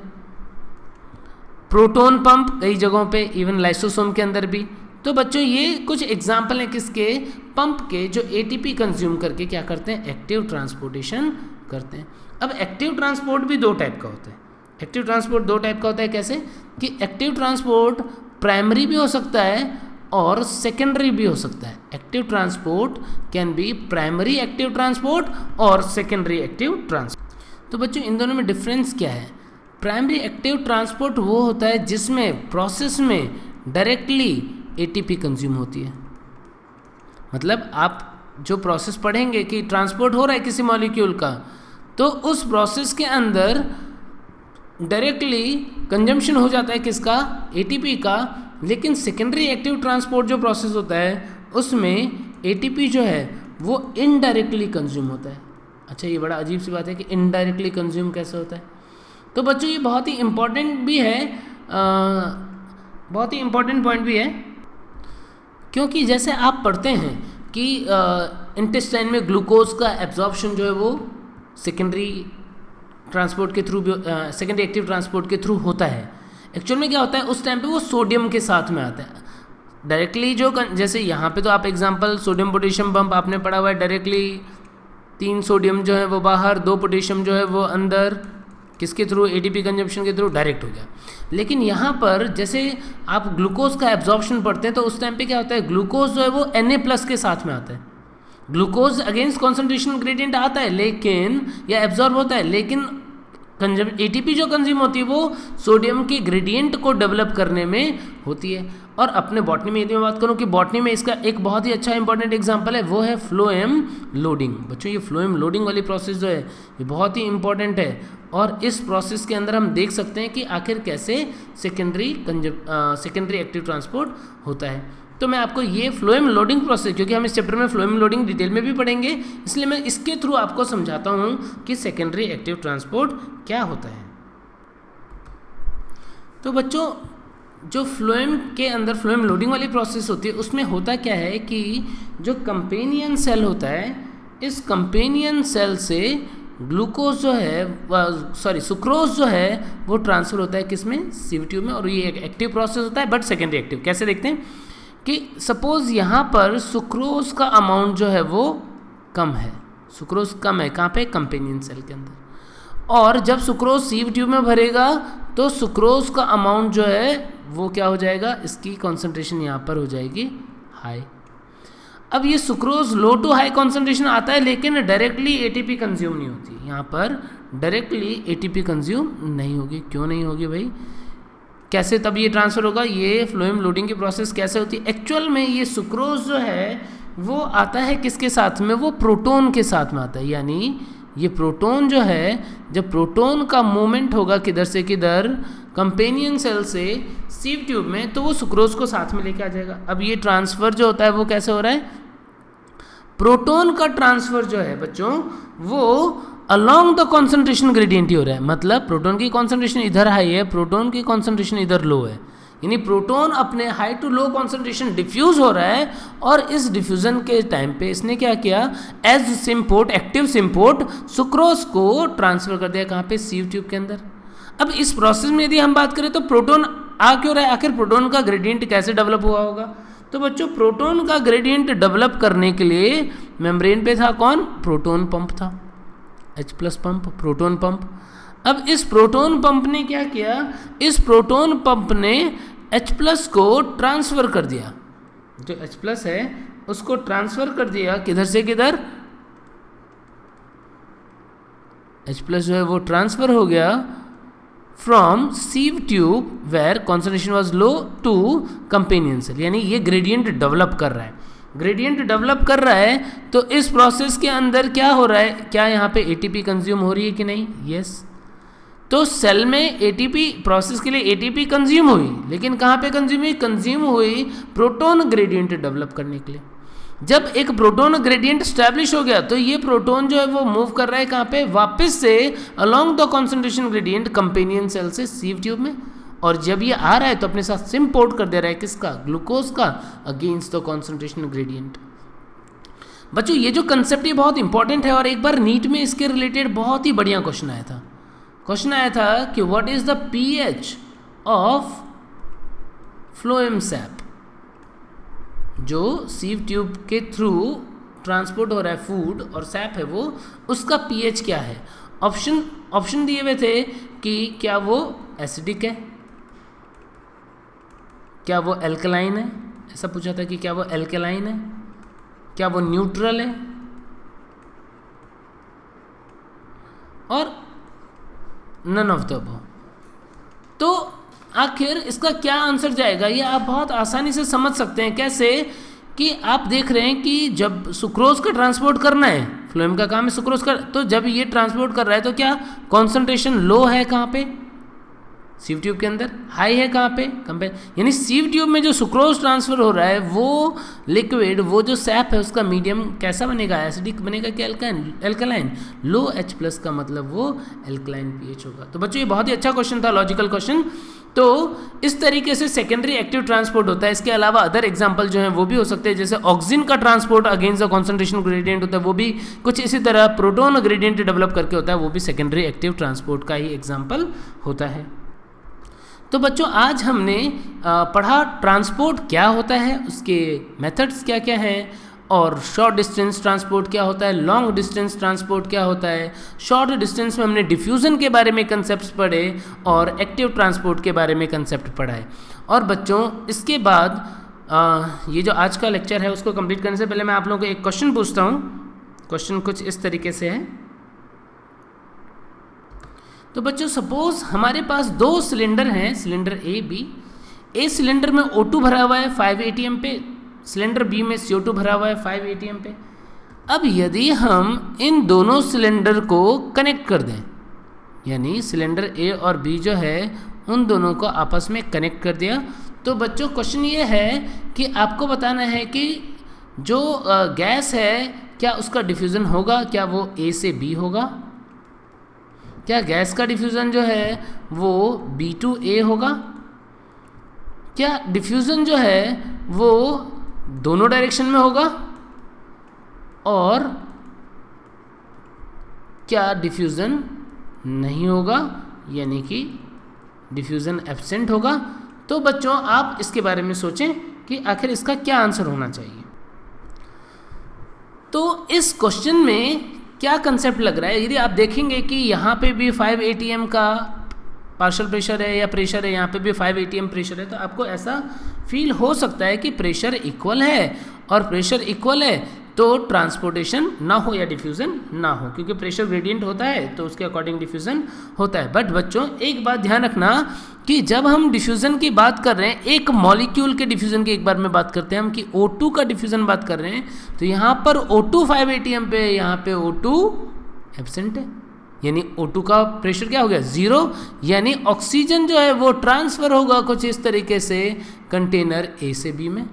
प्रोटोन पंप कई जगहों पे, इवन लाइसोसोम के अंदर भी। तो बच्चों ये कुछ एग्जाम्पल हैं किसके, पंप के, जो एटीपी कंज्यूम करके क्या करते हैं, एक्टिव ट्रांसपोर्टेशन करते हैं। अब एक्टिव ट्रांसपोर्ट भी दो टाइप का होता है। एक्टिव ट्रांसपोर्ट दो टाइप का होता है, कैसे कि एक्टिव ट्रांसपोर्ट प्राइमरी भी हो सकता है और सेकेंडरी भी हो सकता है। Active transport can be primary active transport और सेकेंडरी एक्टिव ट्रांसपोर्ट। तो बच्चों इन दोनों में डिफरेंस क्या है। प्राइमरी एक्टिव ट्रांसपोर्ट वो होता है जिसमें प्रोसेस में डायरेक्टली एटीपी कंज्यूम होती है। मतलब आप जो प्रोसेस पढ़ेंगे कि ट्रांसपोर्ट हो रहा है किसी मॉलिक्यूल का, तो उस प्रोसेस के अंदर डायरेक्टली कंजम्पशन हो जाता है किसका, एटीपी का। लेकिन सेकेंडरी एक्टिव ट्रांसपोर्ट जो प्रोसेस होता है उसमें एटीपी जो है वो इनडायरेक्टली कंज्यूम होता है। अच्छा ये बड़ा अजीब सी बात है कि इनडायरेक्टली कंज्यूम कैसे होता है। तो बच्चों ये बहुत ही इम्पॉर्टेंट भी है, बहुत ही इम्पॉर्टेंट पॉइंट भी है, क्योंकि जैसे आप पढ़ते हैं कि इंटेस्टाइन में ग्लूकोज का एब्जॉर्प्शन जो है वो सेकेंडरी ट्रांसपोर्ट के थ्रू, सेकेंडरी एक्टिव ट्रांसपोर्ट के थ्रू होता है। एक्चुअल में क्या होता है उस टाइम पे वो सोडियम के साथ में आता है डायरेक्टली। जो जैसे यहाँ पे तो आप एग्जांपल सोडियम पोटेशियम पंप आपने पढ़ा हुआ है, डायरेक्टली 3 सोडियम जो है वो बाहर, 2 पोटेशियम जो है वो अंदर, किसके थ्रू, एटीपी कंजम्पशन के थ्रू डायरेक्ट हो गया। लेकिन यहाँ पर जैसे आप ग्लूकोज का एब्जॉर्प्शन पढ़ते हैं तो उस टाइम पे क्या होता है, ग्लूकोज जो है वो Na+ के साथ में आता है। ग्लूकोज अगेंस्ट कॉन्सेंट्रेशन ग्रेडियंट आता है लेकिन, या एब्जॉर्ब होता है, लेकिन एटीपी जो कंज्यूम होती है वो सोडियम के ग्रेडियंट को डेवलप करने में होती है। और अपने बॉटनी में यदि मैं बात करूं कि बॉटनी में इसका एक बहुत ही अच्छा इंपॉर्टेंट एग्जांपल है, वो है फ्लोएम लोडिंग। बच्चों ये फ्लोएम लोडिंग वाली प्रोसेस जो है ये बहुत ही इंपॉर्टेंट है, और इस प्रोसेस के अंदर हम देख सकते हैं कि आखिर कैसे सेकेंडरी एक्टिव ट्रांसपोर्ट होता है। तो मैं आपको ये फ्लोएम लोडिंग प्रोसेस, क्योंकि हम इस चैप्टर में फ्लोएम लोडिंग डिटेल में भी पढ़ेंगे, इसलिए मैं इसके थ्रू आपको समझाता हूँ कि सेकेंडरी एक्टिव ट्रांसपोर्ट क्या होता है। तो बच्चों जो फ्लोएम के अंदर फ्लोएम लोडिंग वाली प्रोसेस होती है उसमें होता क्या है कि जो कंपेनियन सेल होता है, इस कंपेनियन सेल से ग्लूकोज जो है सुक्रोज जो है वो ट्रांसफ़र होता है किस में, सीव ट्यूब में, और ये एक एक्टिव प्रोसेस होता है बट सेकेंडरी एक्टिव। कैसे देखते हैं कि सपोज यहाँ पर सुक्रोज का अमाउंट जो है वो कम है, सुक्रोज कम है कहाँ पे, कंपेनियन सेल के अंदर, और जब सुक्रोज सीव ट्यूब में भरेगा तो सुक्रोज का अमाउंट जो है वो क्या हो जाएगा, इसकी कॉन्सेंट्रेशन यहाँ पर हो जाएगी हाई। अब ये sucrose low to high concentration आता है लेकिन डायरेक्टली एटीपी कंज्यूम नहीं होती, यहाँ पर डायरेक्टली एटीपी कंज्यूम नहीं होगी। क्यों नहीं होगी भाई, कैसे तब ये ट्रांसफ़र होगा, ये फ्लोएम लोडिंग की प्रोसेस कैसे होती है। एक्चुअल में ये सुक्रोज जो है वो आता है किसके साथ में, वो प्रोटोन के साथ में आता है। यानी ये प्रोटोन जो है, जब प्रोटोन का मूवमेंट होगा किधर से किधर, कंपेनियन सेल से सीव ट्यूब में, तो वो सुक्रोज को साथ में लेके आ जाएगा। अब ये ट्रांसफ़र जो होता है वो कैसे हो रहा है, प्रोटोन का ट्रांसफ़र जो है बच्चों वो अलोंग द कॉन्सेंट्रेशन ग्रेडियंट ही हो रहा है। मतलब प्रोटोन की कॉन्सेंट्रेशन इधर हाई है, प्रोटोन की कॉन्सेंट्रेशन इधर लो है, यानी प्रोटोन अपने high to low concentration diffuse हो रहा है, और इस डिफ्यूज़न के टाइम पे इसने क्या किया, as symport, active symport sucrose को ट्रांसफ़र कर दिया कहाँ पे, सीव ट्यूब के अंदर। अब इस प्रोसेस में यदि हम बात करें तो प्रोटोन आ क्यों रहा है, आखिर प्रोटोन का ग्रेडियंट कैसे डेवलप हुआ होगा। तो बच्चों प्रोटोन का ग्रेडियंट डेवलप करने के लिए मेम्ब्रेन पे था कौन, प्रोटोन पंप था, H+ पंप, प्रोटोन पंप। अब इस प्रोटोन पंप ने क्या किया, इस प्रोटोन पंप ने H+ को ट्रांसफ़र कर दिया, जो H+ है उसको ट्रांसफ़र कर दिया किधर से किधर, H+ जो है वो ट्रांसफ़र हो गया from sieve tube where concentration was low to companion cell. यानी ये ग्रेडियंट डेवलप कर रहा है, ग्रेडियंट डेवलप कर रहा है, तो इस प्रोसेस के अंदर क्या हो रहा है, क्या यहाँ पे एटीपी कंज्यूम हो रही है कि नहीं, यस। तो सेल में एटीपी प्रोसेस के लिए एटीपी कंज्यूम हुई, लेकिन कहाँ पे कंज्यूम हुई प्रोटोन ग्रेडियंट डेवलप करने के लिए। जब एक प्रोटोन ग्रेडियंट स्टैब्लिश हो गया तो ये प्रोटोन जो है वो मूव कर रहा है कहाँ पे, वापस से along the concentration gradient companion cell से सीव ट्यूब में, और जब ये आ रहा है तो अपने साथ सिम्पोर्ट कर दे रहा है किसका, ग्लूकोज का, अगेंस्ट द कॉन्सेंट्रेशन ग्रेडियंट। बच्चों ये जो कंसेप्ट ये बहुत इंपॉर्टेंट है, और एक बार नीट में इसके रिलेटेड बहुत ही बढ़िया क्वेश्चन आया था। क्वेश्चन आया था कि what is the pH of phloem SAP, जो सीव ट्यूब के थ्रू ट्रांसपोर्ट हो रहा है फूड और सैप है वो, उसका पीएच क्या है। ऑप्शन दिए हुए थे कि क्या वो एसिडिक है, क्या वो एल्कलाइन है, ऐसा पूछा था कि क्या वो एल्कलाइन है, क्या वो न्यूट्रल है, और नन ऑफ द अबव। तो आखिर इसका क्या आंसर जाएगा, ये आप बहुत आसानी से समझ सकते हैं। कैसे कि आप देख रहे हैं कि जब सुक्रोज का ट्रांसपोर्ट करना है, फ्लोएम का काम है सुक्रोज का, तो जब ये ट्रांसपोर्ट कर रहा है तो क्या कॉन्सेंट्रेशन लो है कहाँ पे, सीव ट्यूब के अंदर, हाई है कहाँ पे, कंपेयर, यानी सीव ट्यूब में जो सुक्रोज ट्रांसफर हो रहा है वो लिक्विड, वो जो सैप है उसका मीडियम कैसा बनेगा, एसिडिक बनेगा कि एल्कलाइन, लो H+ का मतलब वो एल्कलाइन पीएच होगा। तो बच्चों ये बहुत ही अच्छा क्वेश्चन था, लॉजिकल क्वेश्चन। तो इस तरीके से सेकेंडरी एक्टिव ट्रांसपोर्ट होता है। इसके अलावा अदर एग्जांपल जो हैं वो भी हो सकते हैं, जैसे ऑक्सीजन का transport against the concentration gradient होता है, वो भी कुछ इसी तरह प्रोटोन ग्रेडियंट डेवलप करके होता है, वो भी सेकेंडरी एक्टिव ट्रांसपोर्ट का ही एग्जाम्पल होता है। तो बच्चों आज हमने पढ़ा ट्रांसपोर्ट क्या होता है, उसके मेथड्स क्या क्या हैं, और शॉर्ट डिस्टेंस ट्रांसपोर्ट क्या होता है, लॉन्ग डिस्टेंस ट्रांसपोर्ट क्या होता है। शॉर्ट डिस्टेंस में हमने डिफ्यूज़न के बारे में कंसेप्ट पढ़े और एक्टिव ट्रांसपोर्ट के बारे में कंसेप्ट पढ़ा है। और बच्चों इसके बाद ये जो आज का लेक्चर है उसको कंप्लीट करने से पहले मैं आप लोगों को एक क्वेश्चन पूछता हूँ। क्वेश्चन कुछ इस तरीके से है। तो बच्चों सपोज हमारे पास दो सिलेंडर हैं, cylinder A B. A cylinder में O2 भरा हुआ है 5 ATM पे, सिलेंडर बी में CO2 भरा हुआ है 5 ATM पे। अब यदि हम इन दोनों सिलेंडर को कनेक्ट कर दें, यानी सिलेंडर ए और बी जो है उन दोनों को आपस में कनेक्ट कर दिया, तो बच्चों क्वेश्चन ये है कि आपको बताना है कि जो गैस है क्या उसका डिफ्यूज़न होगा, क्या वो ए से बी होगा, क्या गैस का डिफ्यूज़न जो है वो B to A होगा, क्या डिफ्यूज़न जो है वो दोनों डायरेक्शन में होगा, और क्या डिफ्यूज़न नहीं होगा, यानी कि डिफ्यूज़न एब्सेंट होगा। तो बच्चों आप इसके बारे में सोचें कि आखिर इसका क्या आंसर होना चाहिए। तो इस क्वेश्चन में क्या कंसेप्ट लग रहा है, यदि आप देखेंगे कि यहाँ पे भी 5 atm का पार्शियल प्रेशर है या प्रेशर है, यहाँ पे भी 5 atm प्रेशर है, तो आपको ऐसा फील हो सकता है कि प्रेशर इक्वल है, और प्रेशर इक्वल है तो ट्रांसपोर्टेशन ना हो या डिफ्यूज़न ना हो, क्योंकि प्रेशर ग्रेडियंट होता है तो उसके अकॉर्डिंग डिफ्यूज़न होता है। बट बच्चों एक बात ध्यान रखना कि जब हम डिफ्यूज़न की बात कर रहे हैं, एक मॉलिक्यूल के डिफ्यूज़न की एक बार में बात करते हैं हम कि O2 का डिफ्यूज़न बात कर रहे हैं, तो यहाँ पर O2 5 atm पे, यहाँ पे O2 एब्सेंट है, यानी O2 का प्रेशर क्या हो गया 0, यानी ऑक्सीजन जो है वो ट्रांसफ़र होगा कुछ इस तरीके से कंटेनर A से B में।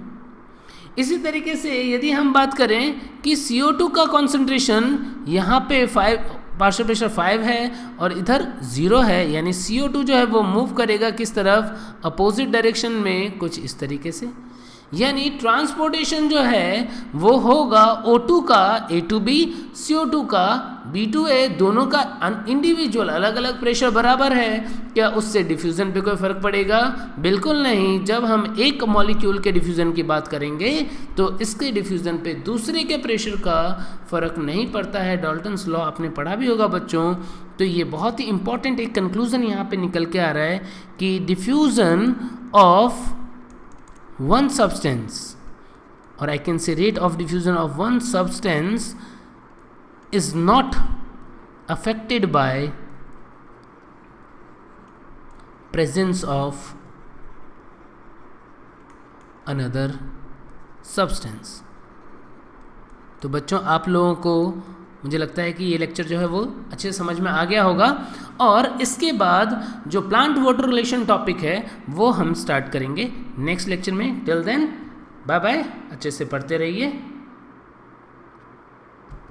इसी तरीके से यदि हम बात करें कि CO2 का कॉन्सेंट्रेशन यहाँ पे 5 पार्शियल प्रेशर 5 है और इधर 0 है, यानी CO2 जो है वो मूव करेगा किस तरफ, अपोजिट डायरेक्शन में कुछ इस तरीके से, यानी ट्रांसपोर्टेशन जो है वो होगा O2 का A to B, CO2 का B to A, दोनों का इंडिविजुअल अलग अलग प्रेशर बराबर है, क्या उससे डिफ्यूज़न पे कोई फ़र्क पड़ेगा? बिल्कुल नहीं। जब हम एक मॉलिक्यूल के डिफ्यूज़न की बात करेंगे तो इसके डिफ्यूज़न पे दूसरे के प्रेशर का फ़र्क नहीं पड़ता है। डाल्टन्स लॉ आपने पढ़ा भी होगा बच्चों। तो ये बहुत ही इंपॉर्टेंट एक कंक्लूज़न यहाँ पे निकल के आ रहा है कि diffusion of one substance, or I can say rate of diffusion of one substance is not affected by presence of another substance। तो बच्चों आप लोगों को मुझे लगता है कि ये लेक्चर जो है वो अच्छे से समझ में आ गया होगा, और इसके बाद जो प्लांट वाटर रिलेशन टॉपिक है वो हम स्टार्ट करेंगे नेक्स्ट लेक्चर में। टिल देन बाय बाय, अच्छे से पढ़ते रहिए।